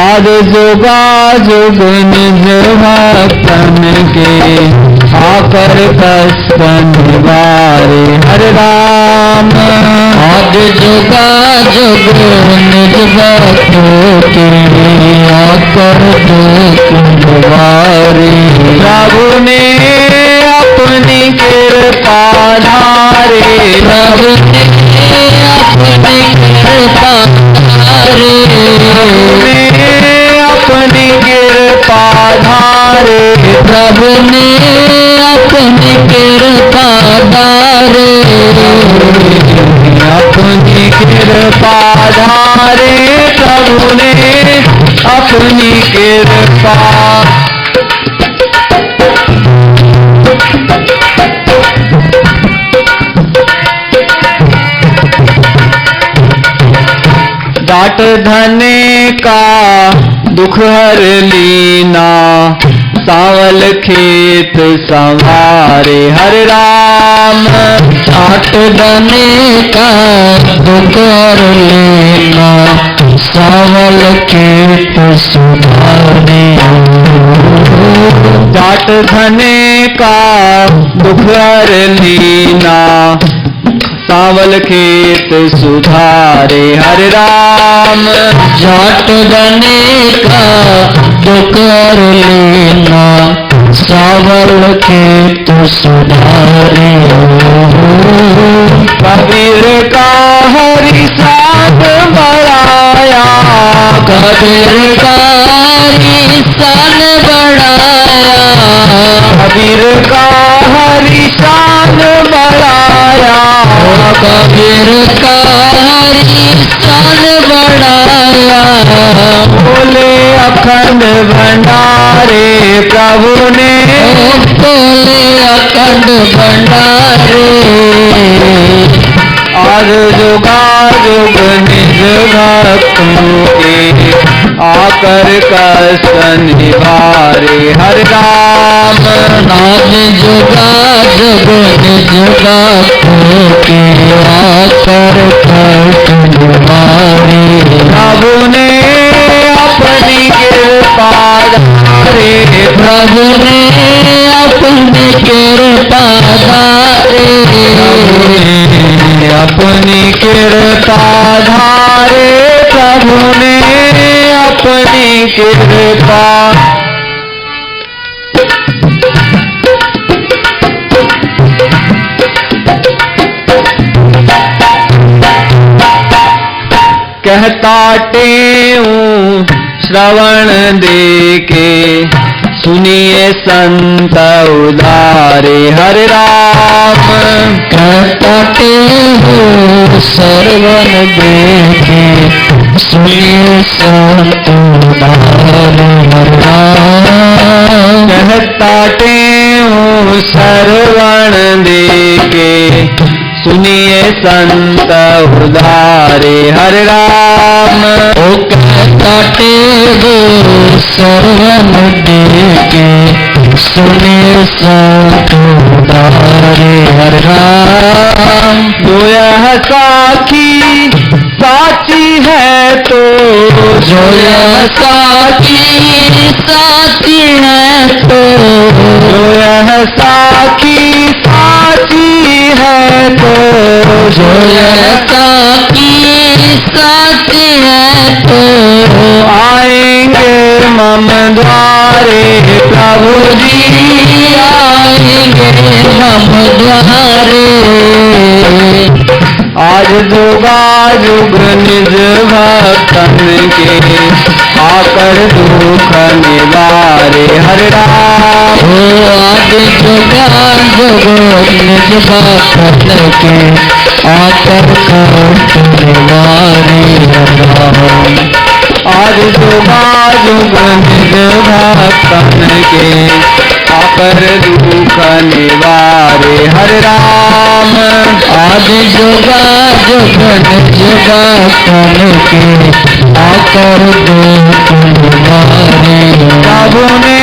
आज जुगा जुग निज भक्तन के आकर कष्ट निवारे हरे राम आज जुगा जुग निज भक्तों के आकर दुख निवारे प्रभु ने अपनी कृपा धारे प्रभु ने अपनी कृपा धारे अपनी कृपा धारे प्रभु ने अपनी कृपा धारे अपनी कृपा धारे प्रभु ने अपनी कृपा जाट धने का दुख हर लीना सावल खेत संवारे हरे राम जाट धने का दुख हर लीना सावल खेत सुधारे जाट धने का दुख हर लीना सावल खेत सुधारे हरे राम जाट बने का दुख लेना सावल खेत सुधारे कबीर का हरि साथ बढ़ाया कबीर का हरि शान बढ़ाया कबीर का हरि शान बढ़ाया कबीर का हरि शान बढ़ाया बोले अखंड भंडारे प्रभु ने बोले अखंड भंडारे आज जुगा जुग निज भक्तों के आकर कष्ट निवारे हरे राम आज जुगा जुग निज भक्तों के आकर कष्ट निवारे प्रभु ने अपनी कृपा धारे प्रभु ने अपनी कृपा धारे अपनी कृपा धारे प्रभु ने अपनी कृपा कहता टेऊं श्रवण दे के सुनिए संत उदारे हरे राम कहता टेऊं श्रवण दे के सुनिए संत उदारे हरे राम कहता टेऊं श्रवण दे के सुनिए संत उदारे हरे राम ओ कहता टेगो सर्वन देके सुनिए संत उदारे हरे राम जो यह साखी साची है तो जो यह साखी साची है तो जो यह साखी साची है तो जो साकी साची है तो आएंगे मम द्वार आएंगे हम द्वारे आज जुगाजुग निज भक्तन के आकर दुख निवारे हरे राम। हो आज जुगाजुग निज भक्त के आकर कष्ट निवारे राम। आज जुगाजुग निज भक्तन के आकर दुख निवारे हरे राम। आज जुगाजुग निज भक्तन के आकर दुख निवारे प्रभु ने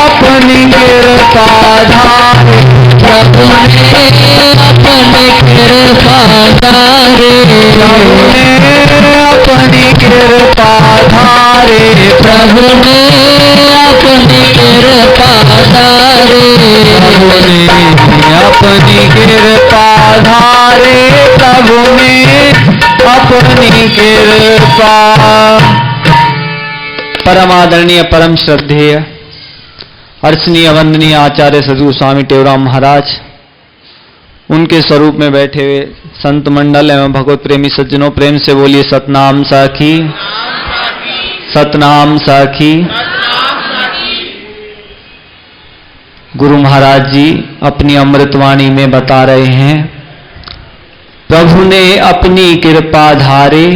अपनी कृपा धारे प्रभु ने अपनी कृपा धारे प्रभु ने अपनी कृपा धारे प्रभु ने अपनी कृपा धारे प्रभु ने अपनी कृपा धारे प्रभु ने अपनी कृपा। परम आदरणीय परम श्रद्धेय अर्चनीय वंदनीय आचार्य सदगुरु स्वामी टेवराम महाराज, उनके स्वरूप में बैठे हुए संत मंडल एवं भगवत प्रेमी सज्जनों, प्रेम से बोलिए सतनाम साखी, सतनाम साखी। गुरु महाराज जी अपनी अमृतवाणी में बता रहे हैं, प्रभु ने अपनी कृपा धारे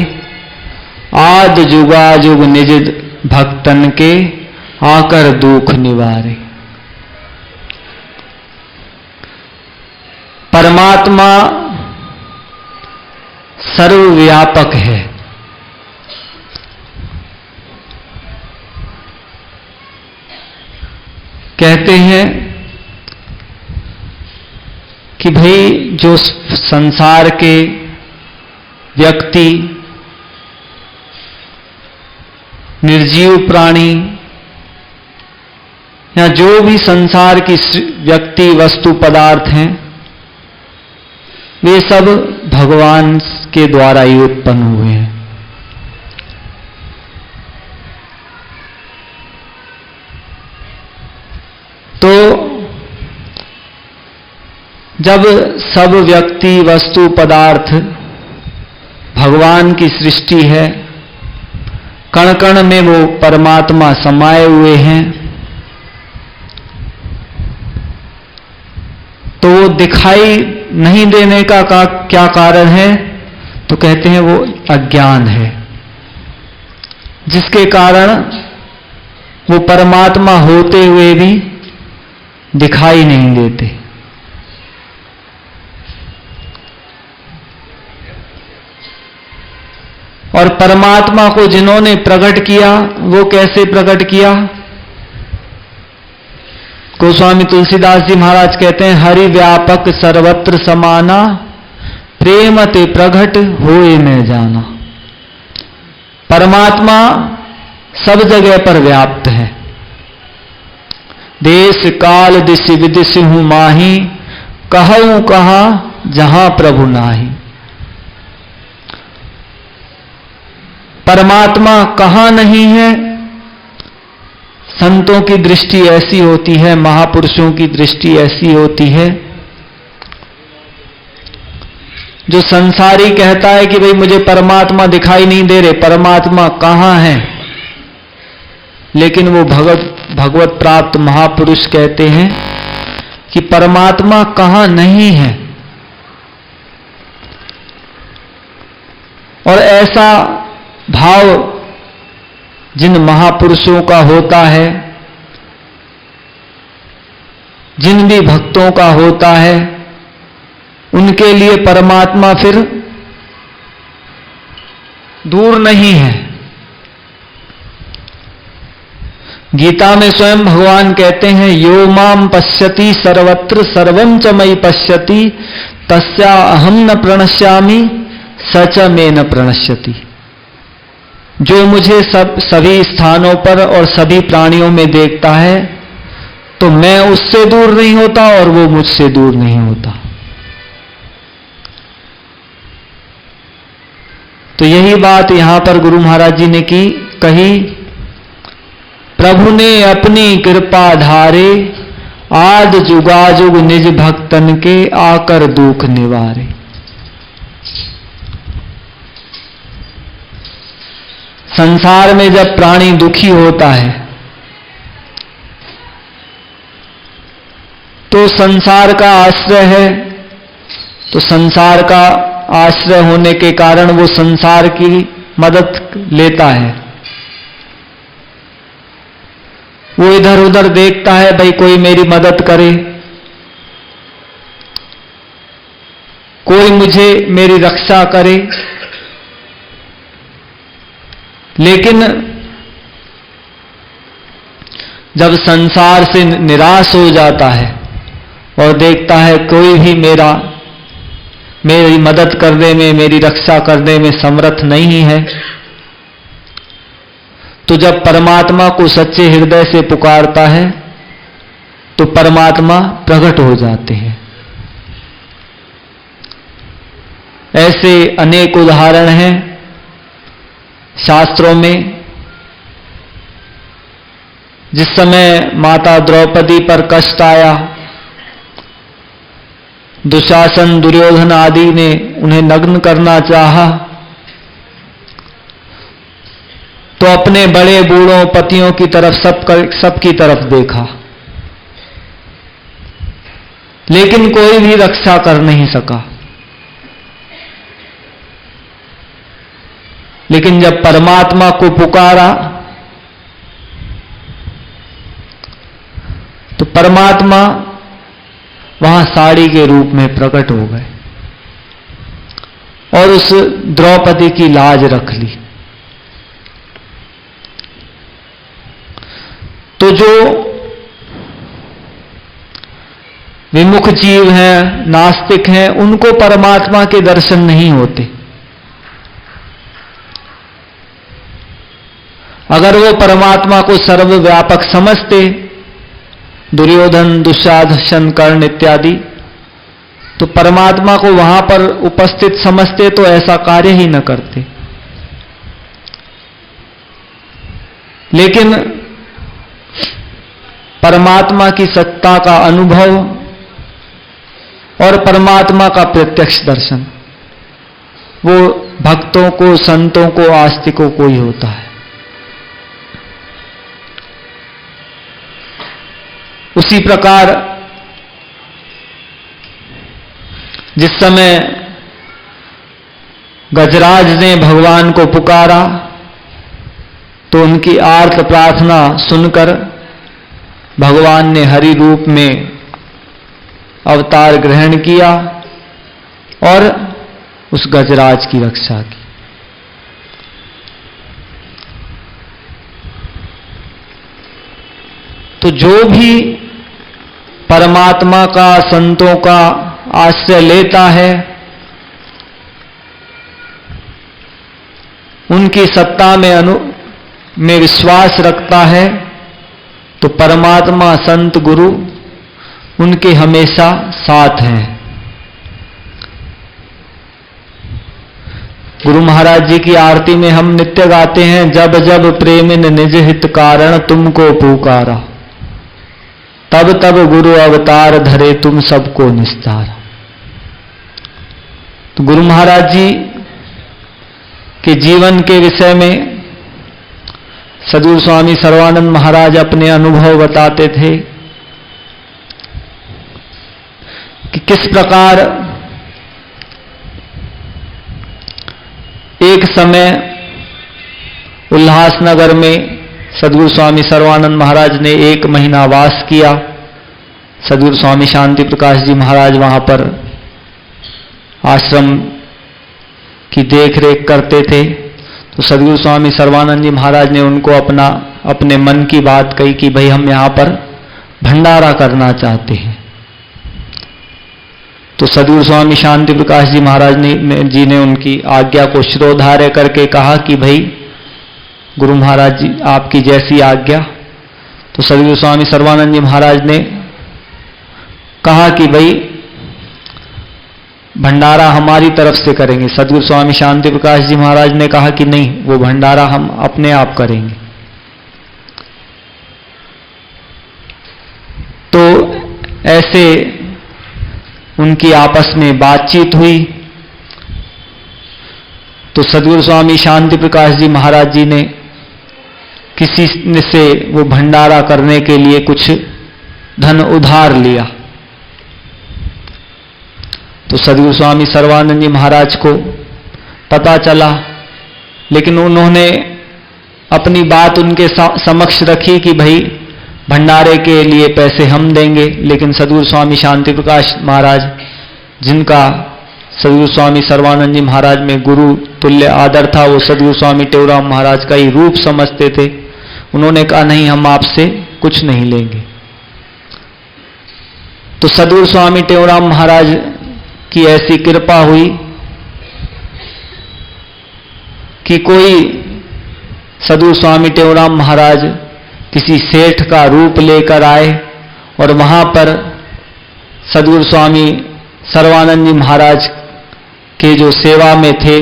आद जुगाजुग निज भक्तन के आकर दुख निवारे। परमात्मा सर्वव्यापक है। कहते हैं कि भाई जो संसार के व्यक्ति, निर्जीव प्राणी या जो भी संसार की व्यक्ति वस्तु पदार्थ हैं, वे सब भगवान के द्वारा ही उत्पन्न हुए हैं। तो जब सब व्यक्ति वस्तु पदार्थ भगवान की सृष्टि है, कण कण में वो परमात्मा समाये हुए हैं, तो वो दिखाई नहीं देने का क्या कारण है? तो कहते हैं वो अज्ञान है, जिसके कारण वो परमात्मा होते हुए भी दिखाई नहीं देते। और परमात्मा को जिन्होंने प्रकट किया, वो कैसे प्रकट किया? गोस्वामी तुलसीदास जी महाराज कहते हैं, हरि व्यापक सर्वत्र समाना, प्रेम ते प्रगट होए में जाना। परमात्मा सब जगह पर व्याप्त है। देश काल दिशि विदिशि हूं माही, कहूं कहा जहां प्रभु नाही। परमात्मा कहां नहीं है? संतों की दृष्टि ऐसी होती है, महापुरुषों की दृष्टि ऐसी होती है, जो संसारी कहता है कि भाई मुझे परमात्मा दिखाई नहीं दे रहे, परमात्मा कहां है? लेकिन वो भगवत प्राप्त महापुरुष कहते हैं कि परमात्मा कहां नहीं है। और ऐसा भाव जिन महापुरुषों का होता है, जिन भी भक्तों का होता है, उनके लिए परमात्मा फिर दूर नहीं है। गीता में स्वयं भगवान कहते हैं, यो माम पश्यति सर्वत्र सर्वं च मयि पश्यति, तस्या अहम न प्रणश्यामि स च मे न प्रणश्यति। जो मुझे सभी स्थानों पर और सभी प्राणियों में देखता है, तो मैं उससे दूर नहीं होता और वो मुझसे दूर नहीं होता। तो यही बात यहां पर गुरु महाराज जी ने कही प्रभु ने अपनी कृपा धारे, आद जुगाजुग निज भक्तन के आकर दुख निवारे। संसार में जब प्राणी दुखी होता है तो संसार का आश्रय है, तो संसार का आश्रय होने के कारण वो संसार की मदद लेता है। वो इधर उधर देखता है, भाई कोई मेरी मदद करे, कोई मुझे मेरी रक्षा करे। लेकिन जब संसार से निराश हो जाता है और देखता है कोई भी मेरी मदद करने में, मेरी रक्षा करने में समर्थ नहीं है, तो जब परमात्मा को सच्चे हृदय से पुकारता है तो परमात्मा प्रकट हो जाते हैं। ऐसे अनेक उदाहरण हैं शास्त्रों में। जिस समय माता द्रौपदी पर कष्ट आया, दुशासन दुर्योधन आदि ने उन्हें नग्न करना चाहा, तो अपने बड़े बूढ़ों पतियों की तरफ सबकी तरफ देखा, लेकिन कोई भी रक्षा कर नहीं सका। लेकिन जब परमात्मा को पुकारा तो परमात्मा वहां साड़ी के रूप में प्रकट हो गए और उस द्रौपदी की लाज रख ली। तो जो विमुख जीव हैं, नास्तिक हैं, उनको परमात्मा के दर्शन नहीं होते। अगर वो परमात्मा को सर्वव्यापक समझते, दुर्योधन दुशासन कर्ण इत्यादि, तो परमात्मा को वहां पर उपस्थित समझते तो ऐसा कार्य ही न करते। लेकिन परमात्मा की सत्ता का अनुभव और परमात्मा का प्रत्यक्ष दर्शन वो भक्तों को, संतों को, आस्तिकों को ही होता है। उसी प्रकार जिस समय गजराज ने भगवान को पुकारा तो उनकी आर्त प्रार्थना सुनकर भगवान ने हरि रूप में अवतार ग्रहण किया और उस गजराज की रक्षा की। तो जो भी परमात्मा का, संतों का आश्रय लेता है, उनकी सत्ता में विश्वास रखता है, तो परमात्मा, संत, गुरु उनके हमेशा साथ हैं। गुरु महाराज जी की आरती में हम नित्य गाते हैं, जब जब प्रेमिन निज हित कारण तुमको पुकारा, तब तब गुरु अवतार धरे तुम सबको निस्तारा। तो गुरु महाराज जी के जीवन के विषय में सद्गुरु स्वामी सर्वानंद महाराज अपने अनुभव बताते थे कि किस प्रकार एक समय उल्लासनगर में सद्गुरु स्वामी सर्वानंद महाराज ने 1 महीना वास किया। सद्गुरु स्वामी शांति प्रकाश जी महाराज वहां पर आश्रम की देखरेख करते थे। तो सद्गुरु स्वामी सर्वानंद जी महाराज ने उनको अपने मन की बात कही कि भाई हम यहां पर भंडारा करना चाहते हैं। तो सद्गुरु स्वामी शांति प्रकाश जी महाराज ने उनकी आज्ञा को शिरोधार्य करके कहा कि भाई गुरु महाराज जी आपकी जैसी आज्ञा। तो सद्गुरु स्वामी सर्वानंद जी महाराज ने कहा कि भाई भंडारा हमारी तरफ से करेंगे। सद्गुरु स्वामी शांति प्रकाश जी महाराज ने कहा कि नहीं, वो भंडारा हम अपने आप करेंगे। तो ऐसे उनकी आपस में बातचीत हुई। तो सद्गुरु स्वामी शांति प्रकाश जी महाराज जी ने किसी से वो भंडारा करने के लिए कुछ धन उधार लिया। तो सद्गुरु स्वामी सर्वानंद जी महाराज को पता चला, लेकिन उन्होंने अपनी बात उनके समक्ष रखी कि भाई भंडारे के लिए पैसे हम देंगे, लेकिन सद्गुरु स्वामी शांति प्रकाश महाराज, जिनका सद्गुरु स्वामी सर्वानंद जी महाराज में गुरु तुल्य आदर था, वो सद्गुरु स्वामी टेऊराम महाराज का ही रूप समझते थे। उन्होंने कहा नहीं, हम आपसे कुछ नहीं लेंगे। तो सद्गुरु स्वामी टेऊराम महाराज की ऐसी कृपा हुई कि कोई सद्गुरु स्वामी टेऊराम महाराज किसी सेठ का रूप लेकर आए और वहां पर सद्गुरु स्वामी सर्वानंद जी महाराज के जो सेवा में थे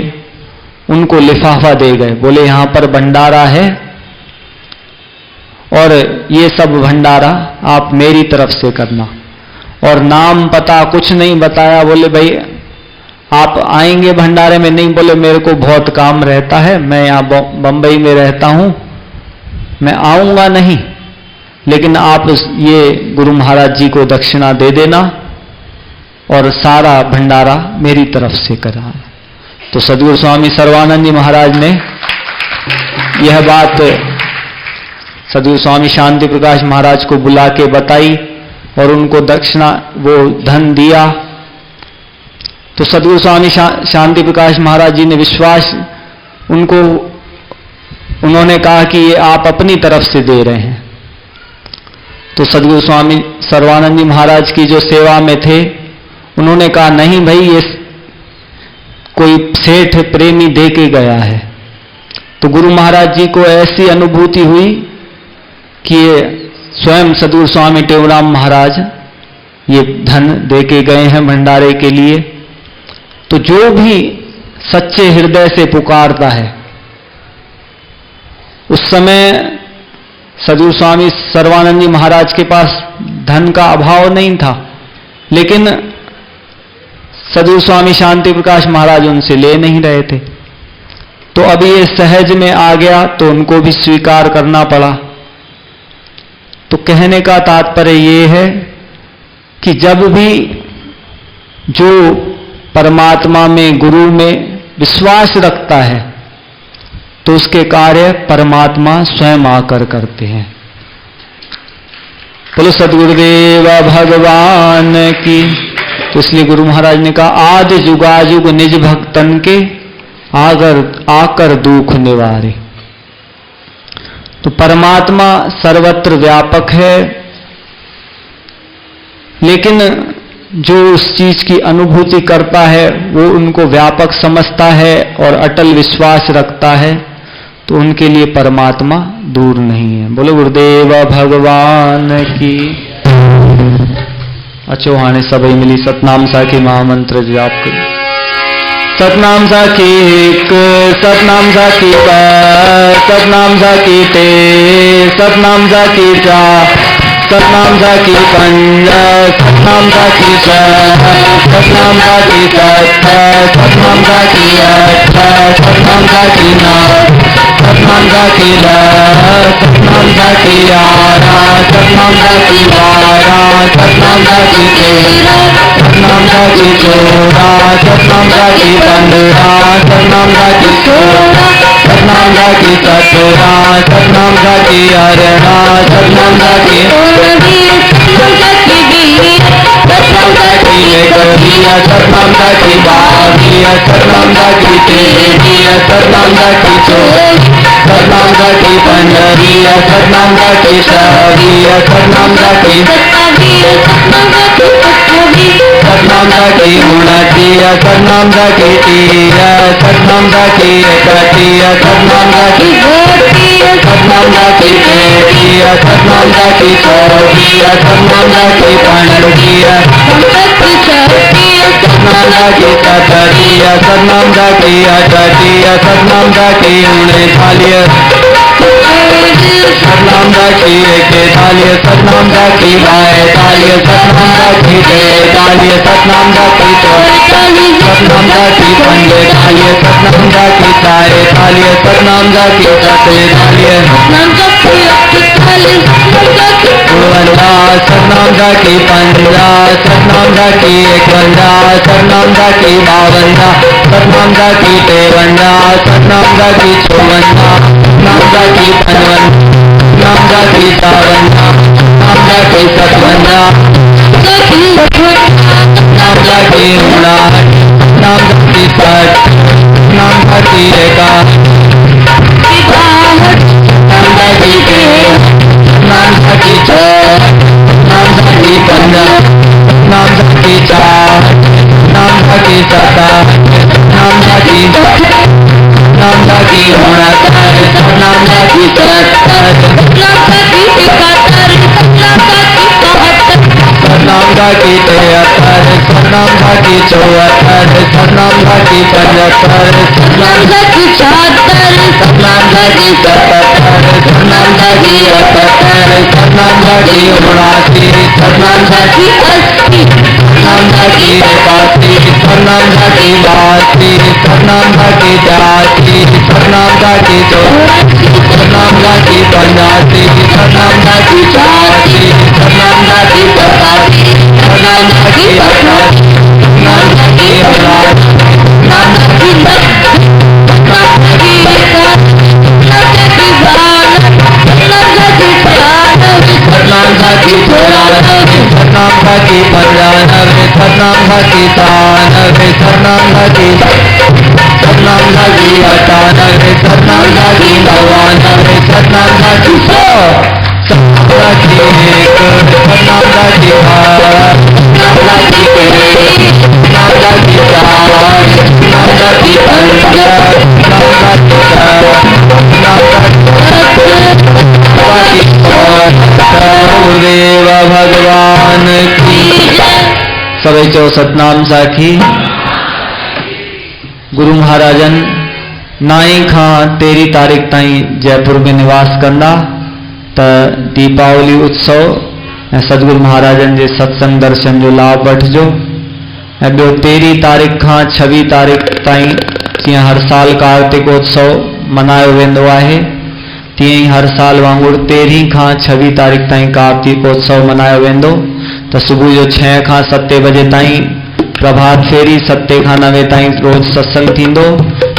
उनको लिफाफा दे गए। बोले यहां पर भंडारा है और ये सब भंडारा आप मेरी तरफ से करना। और नाम पता कुछ नहीं बताया। बोले भाई आप आएंगे भंडारे में? नहीं। बोले मेरे को बहुत काम रहता है, मैं यहाँ बंबई में रहता हूं, मैं आऊंगा नहीं, लेकिन आप ये गुरु महाराज जी को दक्षिणा दे देना और सारा भंडारा मेरी तरफ से करा। तो सद्गुरु स्वामी सर्वानंद जी महाराज ने यह बात सद्गुरु स्वामी शांति प्रकाश महाराज को बुला के बताई और उनको दक्षिणा वो धन दिया। तो सद्गुरु स्वामी शांति प्रकाश महाराज जी ने विश्वास उन्होंने कहा कि ये आप अपनी तरफ से दे रहे हैं। तो सद्गुरु स्वामी सर्वानंद जी महाराज की जो सेवा में थे उन्होंने कहा नहीं भाई, ये कोई सेठ प्रेमी दे के गया है। तो गुरु महाराज जी को ऐसी अनुभूति हुई कि ये स्वयं सद्गुरु स्वामी टेऊराम महाराज ये धन दे के गए हैं भंडारे के लिए। तो जो भी सच्चे हृदय से पुकारता है, उस समय सद्गुरु स्वामी सर्वानंद जी महाराज के पास धन का अभाव नहीं था, लेकिन सद्गुरु स्वामी शांति प्रकाश महाराज उनसे ले नहीं रहे थे। तो अब ये सहज में आ गया तो उनको भी स्वीकार करना पड़ा। तो कहने का तात्पर्य ये है कि जब भी जो परमात्मा में, गुरु में विश्वास रखता है तो उसके कार्य परमात्मा स्वयं आकर करते हैं। बोलो सद्गुरुदेव भगवान की। तो इसलिए गुरु महाराज ने कहा आदि जुगाजुग निज भक्तन के आकर दुख निवारे। तो परमात्मा सर्वत्र व्यापक है, लेकिन जो उस चीज की अनुभूति करता है वो उनको व्यापक समझता है और अटल विश्वास रखता है, तो उनके लिए परमात्मा दूर नहीं है। बोलो गुरुदेव भगवान की। अच्छो हाणे सभी मिली सतनाम साखी महामंत्र जाप करी। सतनाम साखी एक, सतनाम साखी पांच, सतनाम साखी ते, सतनाम साखी चार, सतनाम साखी पंज, सतनाम साखी छह, सतनाम साखी सात, सतनाम साखी आठ, सतनाम साखी नौ, सतनाम साखी दस, सतनाम साखी ग्यारह, सतनाम साखी बारह, सतनाम साखी तेरह, सतनाम साखी चौदह, सतनाम साखी पंद्रह, सतनाम साखी सोलह, सतनाम साखी सत्रह, सतनाम साखी अठारह, सतनाम साखी सतनाम साखी इक्कीस, सतनाम साखी बाईस, सतनाम साखी तेईस, सतनाम साखी चौबीस, सतनाम साखी पंद्रह, सतनाम साखी छब्बीस, सतनाम साखी सतनाम साखी उनतीस, सतनाम साखी तीस, सतनाम साखी इकतीस, सतनाम साखी सतनाम साखी तैंतीस, सतनाम साखी चौबीस, सतनाम साखी पंद्रह, सतनाम साखी सत्तीस, सतनाम साखी अठतीस, सतनाम साखी 39, सतनाम साखी के तालिए सतनाम साखी गाए तालिए सतनाम साखी दे तालिए सतनाम साखी तो सतनाम साखी पंजे तालिए सतनाम साखी चाहे तालिए सतनाम साखी सते तालिए गुणवंजा सतनाम साखी पंजा सतनाम साखी एकवंजा सतनाम साखी बावंजा सतनाम साखी तेवंजा सतनाम साखी चौवंजा सतनाम साखी पंचवंजा नाम साखी सावंजा नाम साखी सतवंजा नाम साखी उनाहठ नाम साखी साठ नाम साखी एकाहठ नाम साखी नाम साखी चौहठ नाम साखी पंजाह नाम साखी चार नाम साखी सताहठ नाम साखी नाम साखी उनहत्तर नाम साखी सत्तर सतनाम साखी तिहत्तर सतनाम साखी चौहत्तर सतनाम साखी पचहत्तर सतनाम साखी छिहत्तर सतनाम साखी सतहत्तर सतनाम साखी अठहत्तर सतनाम साखी उनासी सतनाम साखी अस्सी सतनाम साखी एकासी सतनाम साखी बासी सतनाम साखी तिरासी सतनाम साखी चौरासी सतनाम साखी पंचासी सतनाम साखी छियासी सतनाम साखी सतासी सतनाम साखी अठासी सतनाम साखी उनासी सतनाम साखी सतनाम साखी सतनाम साखी चौरानवे सतनाम साखी पंचानवे सतनाम साखी सतानवे सतनाम साखी सतनाम साखी अठानवे सतनाम साखी नवानवे सतनाम साखी सौ सतनाम साखी एक सतनाम साखी सतनाम साखी सतनाम साखी चार सतनाम साखी पंच सतनाम साखी देव भगवान की सबै चो सतनाम साखी। गुरु महाराजन 9 खां 13 तारीख ताईं जयपुर में निवास कंदा त दीपावली उत्सव ऐं सतगुरु महाराजन जे सत्संग दर्शन जो लाभ वठिजो। ऐं ॿियो 13 तारीख खां 26 तारीख ताईं जीअं हर साल कार्तिकोत्सव मनायो वेंदो आहे तीअं ई हर साल वांगुरु 13 खां 26 तारीख ताईं कार्तिकोत्सव मनायो वेंदो। त सुबुह जो 6 खां 7 बजे ताईं प्रभात फेरी 7 खां 9 ताईं रोज सत्संग थींदो।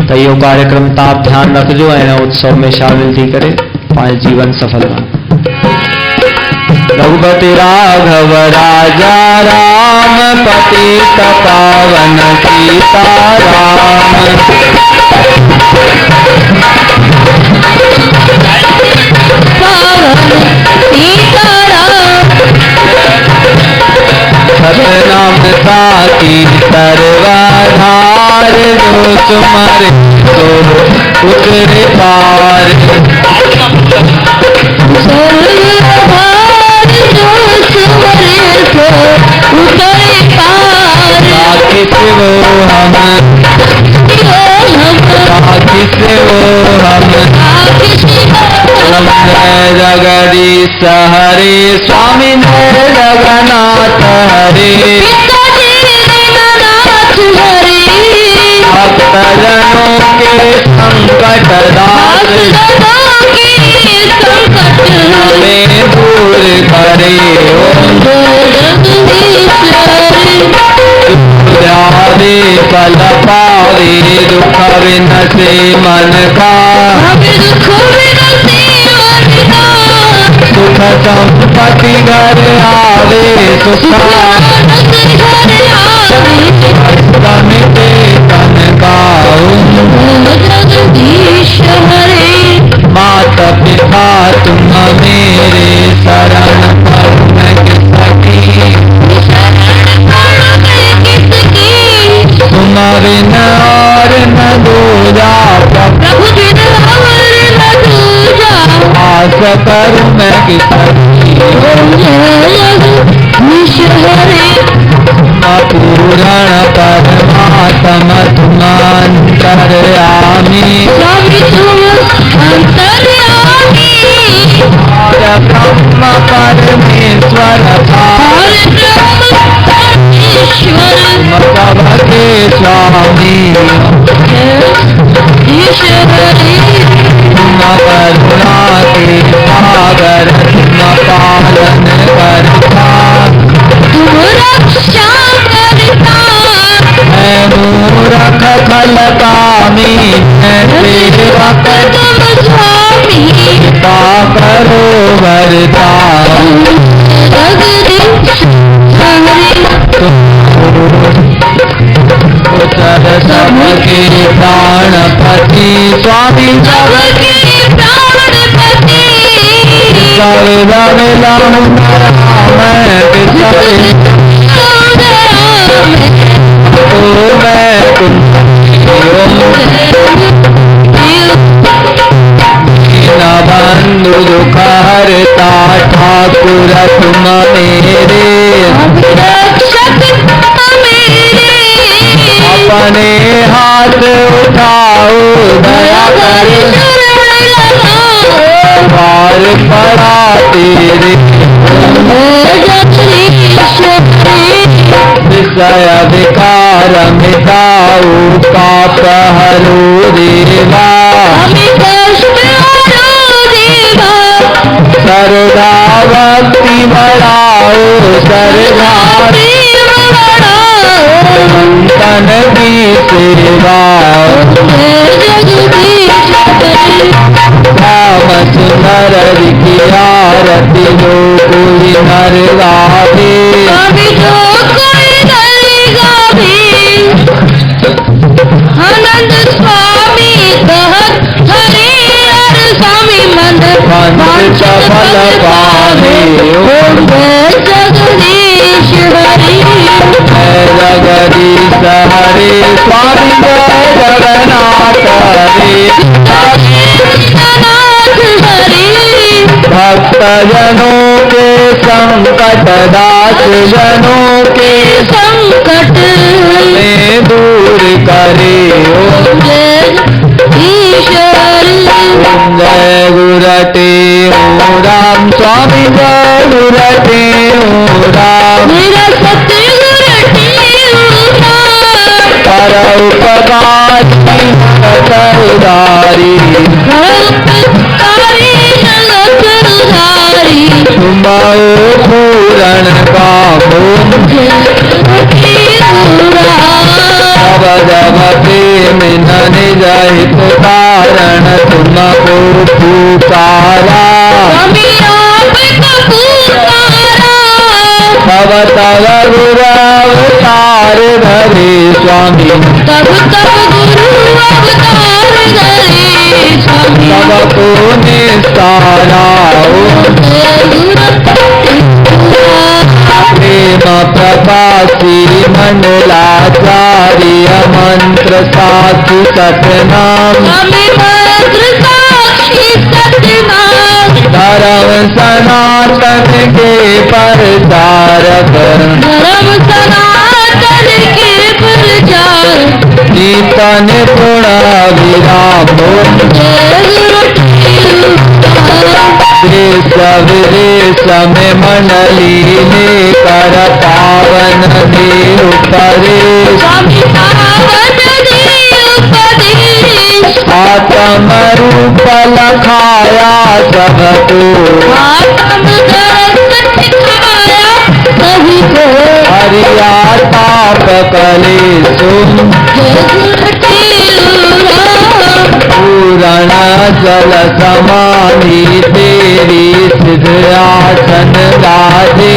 त इहो कार्यक्रम तव्हां ध्यानु रखिजो ऐं उत्सव में शामिल थी करे पंहिंजो जीवन सफल बणायो। रघुपति राघव राजा राम पतित पावन सीताराम सतनाम साखी सर्वाधार जो सुमर तो उतरे पार साखी से वो हम साखी से वो हम जगदीश हरे स्वामी जगन्नाथ हरे भक्तजनों के संकट दास हमें दूर करे ध्यावे फल पावे दुख विनसे मन का सुख संपत्ति घर आवे सुख मिटे तन गाऊं माता पिता तुम मेरे शरण पर मैं किसकी तुम बिन और न दूजा प्रभु बिन और न दूजा आस करूं मैं किसकी पूरण परमात्म तुम अंतर्यामी परमेश्वर सबके स्वामी करुणा के सागर तुम पालन करता मैं मूरख खल कामी सेवक कृपा करो वरदान उतर सबके प्राणपति स्वामी सबके प्राणपति सर्वदा मिलाऊं मैं तुम बंधु दुख हरता ठाकुर तुम मेरे अपने हाथ उठाओ दया कर बार पड़ा तेरे विषय विकार मिटाओ पाप हरो देवा सरदा भक्ति बढ़ाओ सरदा तन की सेवा राम सुंदर की आरती जो कोई नर गावे आनंद स्वामी कहत हरि हर स्वामी मन सफल पावे ओम जय जगदीश हरि जगदीश हरे स्वामी जय जगन्नाथ हरे भक्त जनों के संकट दास जनों के संकट में दूर करे ओम जय ईश्वर ओम जय गुरते ओम राम स्वामी जय गुरते ओम राम मेरा सतगुरटे पर उपकार सरदारी तुम पूरण कामो जब प्रेम निज हित कारण तुमको पुकारा तब तब गुरु अवतार धरे स्वामी तब तब गुरु अवतार धरे स्वामी सबको निस्तारा प्रेम प्रकाशी मंडलाचार्य मंत्र साक्षी सतनाम धर्म सनातन के प्रचारक कीर्तन पुण विराम देश विदेश में मंडली लेकर पावन देव परेश आत्म रूप लखाया सबको हरिया ताप कले सुन पूरण जल समाधि तेरी सिद्ध आसन राधे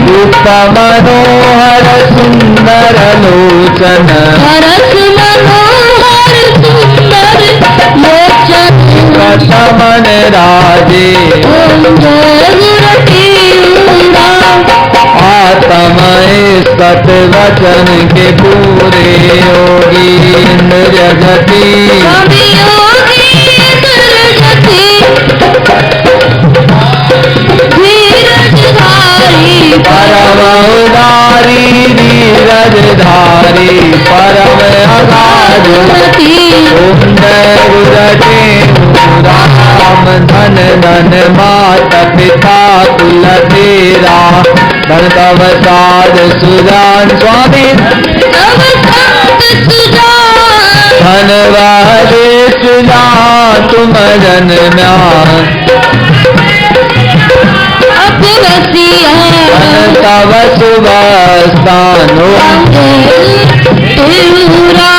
रूप मनोहर सुंदर लोचन रतमन राधे आत्म सत वचन के पूरे योगी इंद्र जगती परम उदारी धीरज धारी परम अगाध ओम जय गुरते पिता कुल तेरा धन तव साध सुजान स्वामी तब संत सुजान धन वाले सुजान तुम जन म्यान अपवसिया धन तव सुबस्तानो तेरा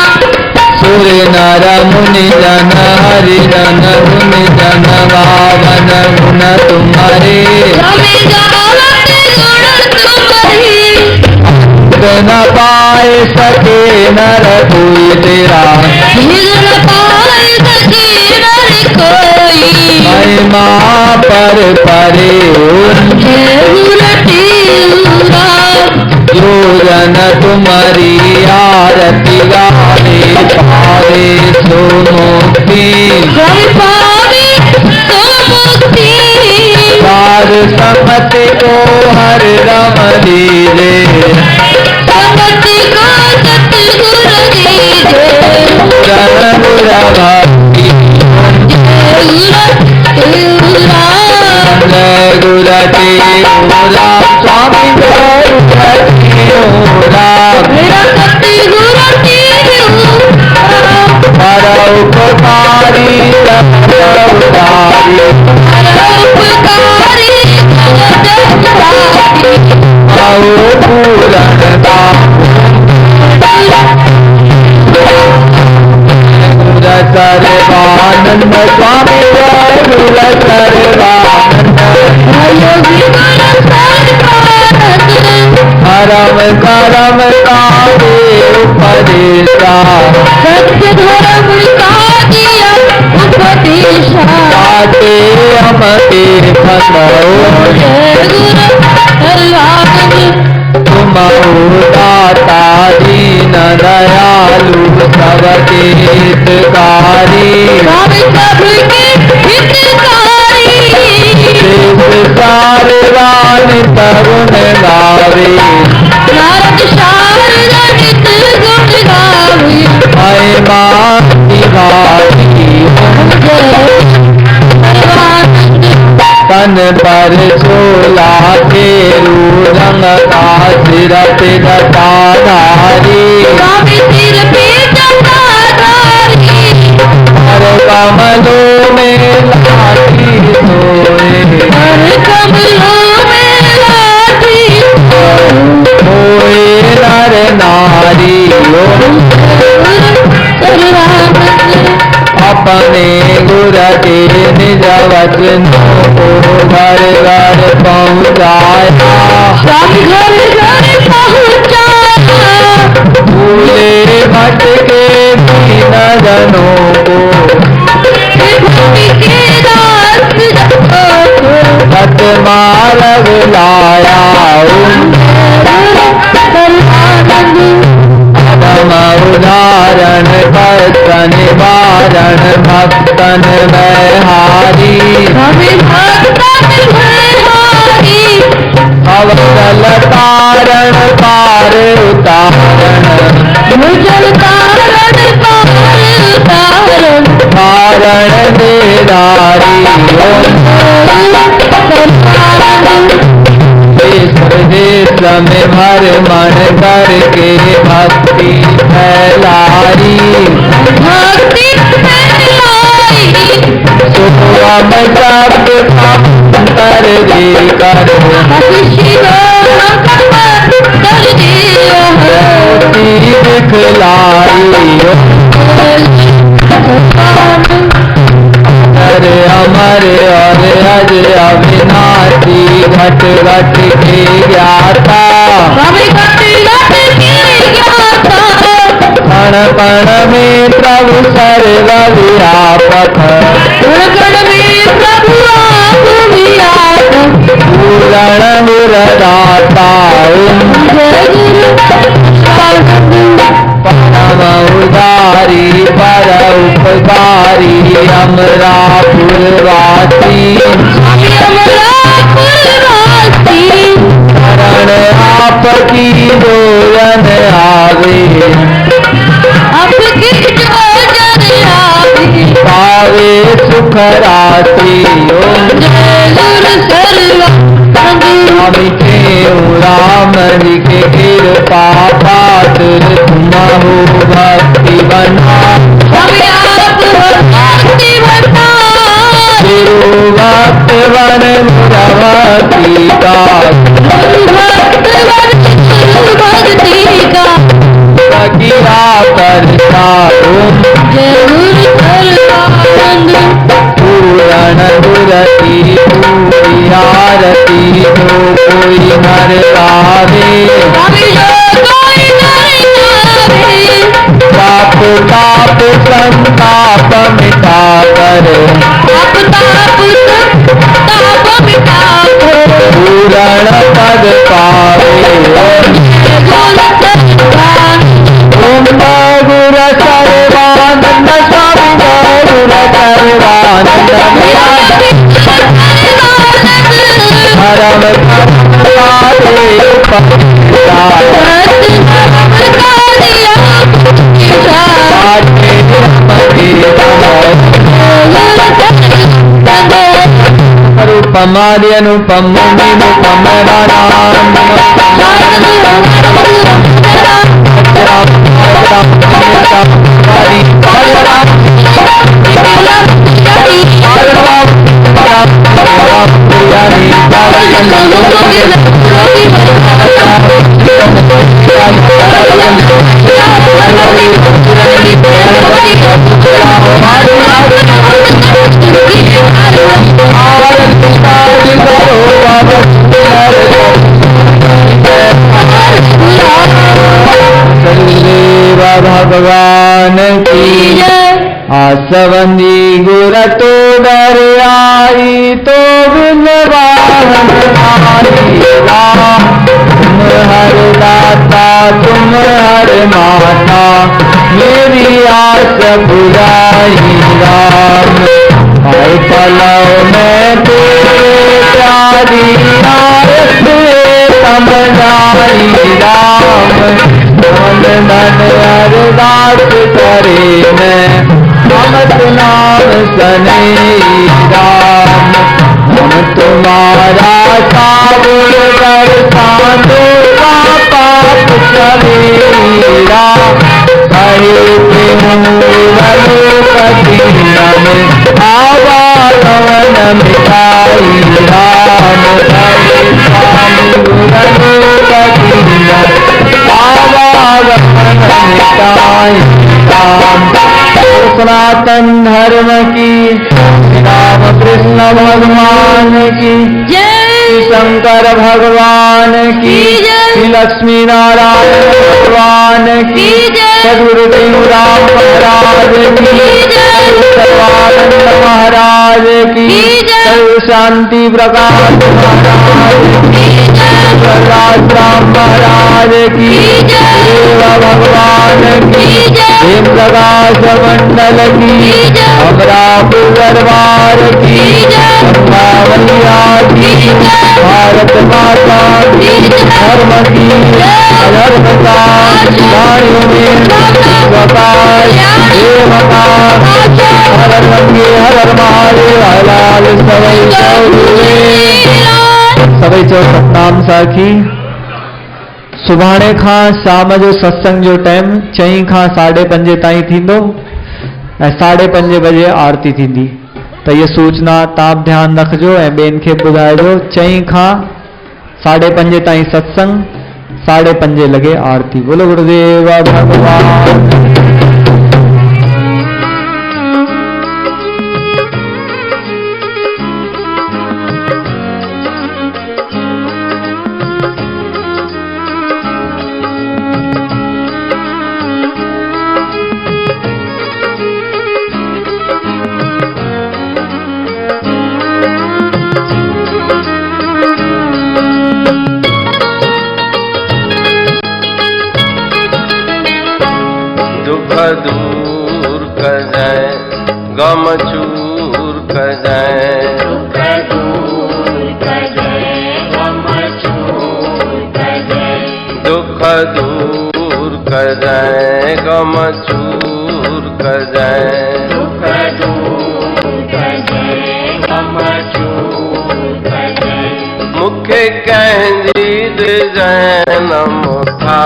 सूर्य नर मुनि जन हरि जन मुनि जन गावन गुण तुम्हारे स्वामी गावत गुण तुम्हारी न पाए सके नर कोई तेरा न पाए सके नर कोई महिमा पर परे जो जन तुम्हारी आरती गावे पावे सो मुक्ति सार समत को हर रम दीजे रन गुर भक्ति जय गुर तेरा स्वामी जय पर उपकारी पूरणता सर्वानंद स्वामी जय गुर सर्वानंद हरम करम कावे उपदेशा सत्य धर्म का दिया उपदेशा आते हम के फसो तुम दाता दीन दयालु सबके हितकारी सारवान तरुण गावे महिमा तन पर चोला केरू रंग का सिर पे धारी हर कमलों में लाठी सोए नर नारी अपने गुर के निज वचनों को घर घर पहुँचाया भूले भटके दीन जनों को सत मार्ग लाया परम उदाहरण कष्ट निवारण भक्तन में हारी अवसल तारण पार उतारण तारण देदारी देश में भर मन करके भक्ति फैलाई सुखम शब्द अंतर दे कर दिखलाई अरे अमर और अज अविनाशी घट घट के ज्ञाता क्षण क्षण में प्रभु सर्वव्यापक पूरण गुरदाता परम उदारी पर उपकारी अमरापुरवासी शरण आपकी जोरन आवे पावे सुख राशि राम जी के कृपा पात्र तुम हो भक्ति बना स्वामी आप हो भक्ति बना भक्त बन भक्ति का भक्त बन भक्ति का सखिया करता जरूर करवांग पूरण गुरती पूरी आरती जो कोई नर गावे स्वामी जो कोई नहीं आवे पाप ताप संताप मिटा कर आप ताप मिटा पूरण पद पावे ओम गुर सर्वानंद स्वामी गुर सर्वानंद हरम रूपमादि अनुपम निरुपम भगवान की आसवंदी गुर तो डर आई तो बिनवाहन तुम हर दाता तुम हर माता मेरी आस बुराई राम भाई पलव में तेरे प्यारी आस समझाई राम मन अरदास करे मैं अमत नाम सने राम हम तुम्हारा साबुर बरसातो का पाप चलेरा हरे आवागमन मिठाई राम हरे सनातन धर्म की राम कृष्ण भगवान की जय शंकर भगवान की श्री लक्ष्मी नारायण भगवान की सदगुरुदेव राम महाराज की सर्वानंद महाराज की सर्व शांति प्रकाश महाराज की प्रहलाद राम महाराज की देव भगवान की हेम प्रकाश मंडल की अमरापुर दरबार की गंगावलिया की भारत माता की धर्म की अधर्म का प्राणियों में स्वकाश देवकाश हर रंगे हर महादेव हलाल सभई चो सतनाम साखी सुभाणे खां शाम जो सत्संग जो टाइम 4 खां 5:30 ताईं थींदो ऐं 5:30 बजे आरती थींदी त ये सूचना तव्हां ध्यान रखिजो ऐं ॿियनि खे ॿुधाइजो 4 खां 5:30 ताईं सत्संग 5:30 लॻे आरती बोलो गुरुदेव भगवान दूर कर जाए गम चूर कर जाए दुख दूर कर जाए गम चूर कर जाए मुखे कंहिंजी गीत जैनम था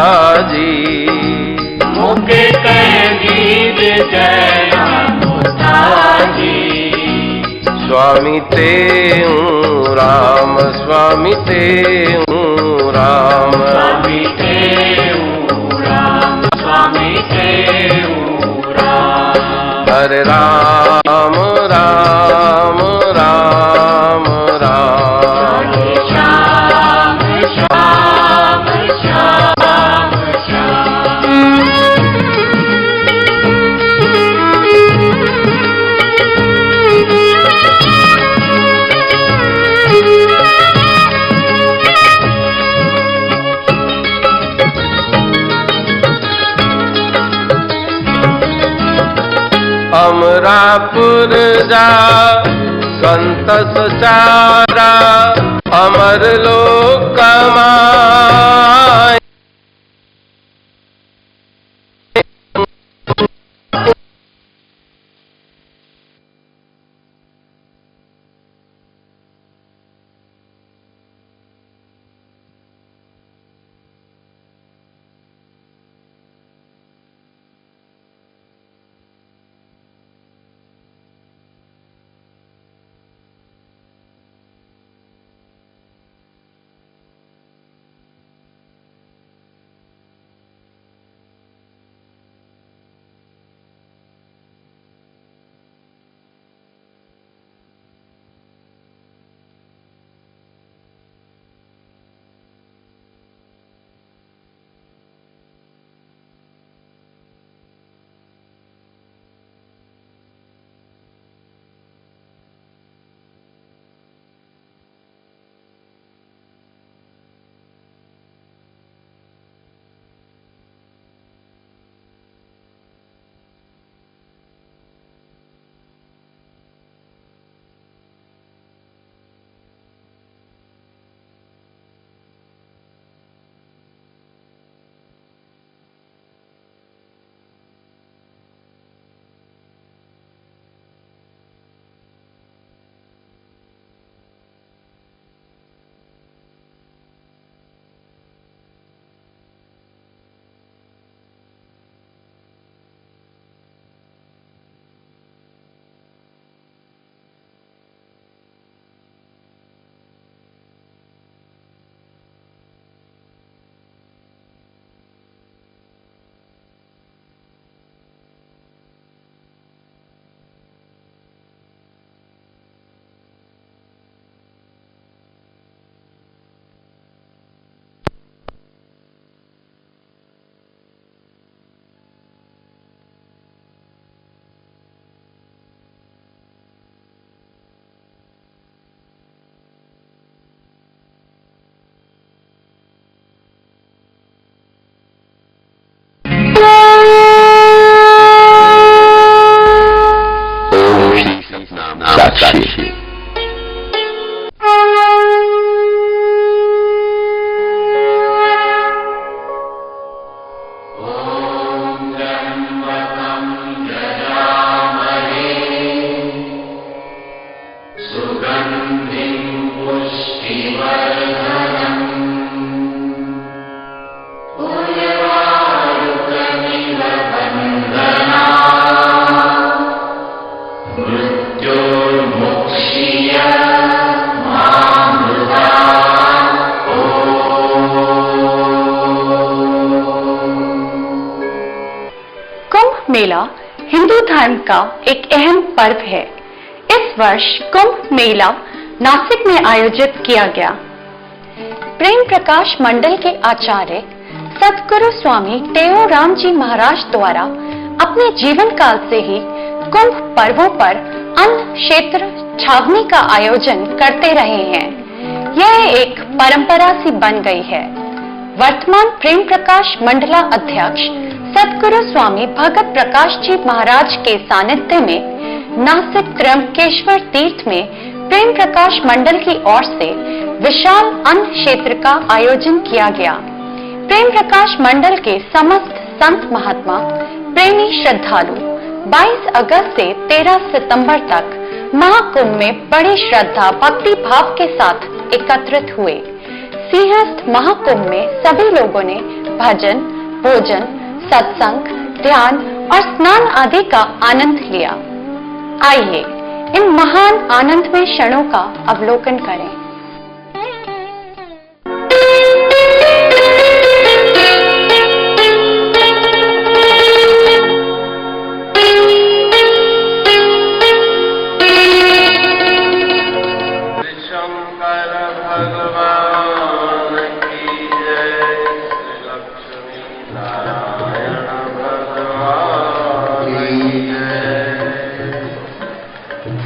जी, मुके कह गीत जैनम था जी। स्वामी ते हूँ राम, स्वामी ते हूँ राम, स्वामी ते हूँ राम, स्वामी ते हूँ राम। हरे राम राम राम राम, हरे श्याम श्याम श्याम श्याम। अमरापुर जा संत सचारा, अमर लोक कमाए। साक्षी। मेला हिंदू धर्म का एक अहम पर्व है। इस वर्ष कुंभ मेला नासिक में आयोजित किया गया। प्रेम प्रकाश मंडल के आचार्य सतगुरु स्वामी टेओराम जी महाराज द्वारा अपने जीवन काल से ही कुंभ पर्वों पर अन्न क्षेत्र छावनी का आयोजन करते रहे हैं। यह एक परंपरा सी बन गई है। वर्तमान प्रेम प्रकाश मंडला अध्यक्ष सतगुरु स्वामी भगत प्रकाश जी महाराज के सानिध्य में नासिक त्र्यंबकेश्वर तीर्थ में प्रेम प्रकाश मंडल की ओर से विशाल अन्न क्षेत्र का आयोजन किया गया। प्रेम प्रकाश मंडल के समस्त संत महात्मा प्रेमी श्रद्धालु 22 अगस्त से 13 सितंबर तक महाकुंभ में बड़ी श्रद्धा भक्ति भाव के साथ एकत्रित हुए। सिंहस्थ महाकुंभ में सभी लोगों ने भजन, भोजन, सत्संग, ध्यान और स्नान आदि का आनंद लिया। आइए इन महान आनंदमय क्षणों का अवलोकन करें।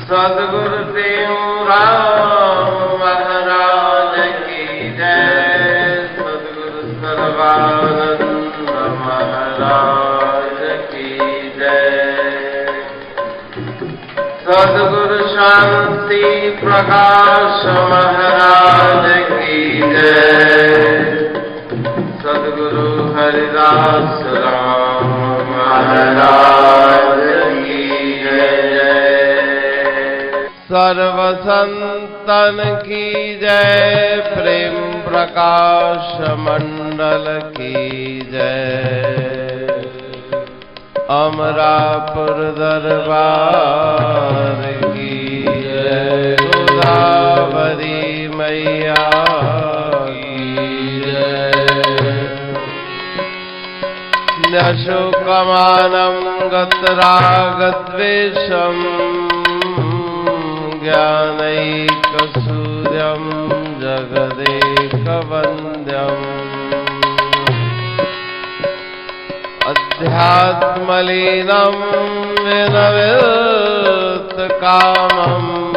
सदगुरु देवराम महाराज की जय। सदगुरु सर्वानंद महाराज की जय। सदगुरु शांति प्रकाश महाराज की जय। सदगुरु हरिदास राम महाराज की जय। सर्व संतन की जय। प्रेम प्रकाश मंडल की जय। अमरापुर दरबार की जय। गोदावरी मैया की जय। नशोकमानं गतरागद्वेषम् ज्ञानैकसूर्यं जगदेकवन्द्यम्। अध्यात्मलीनं विनवितकामम्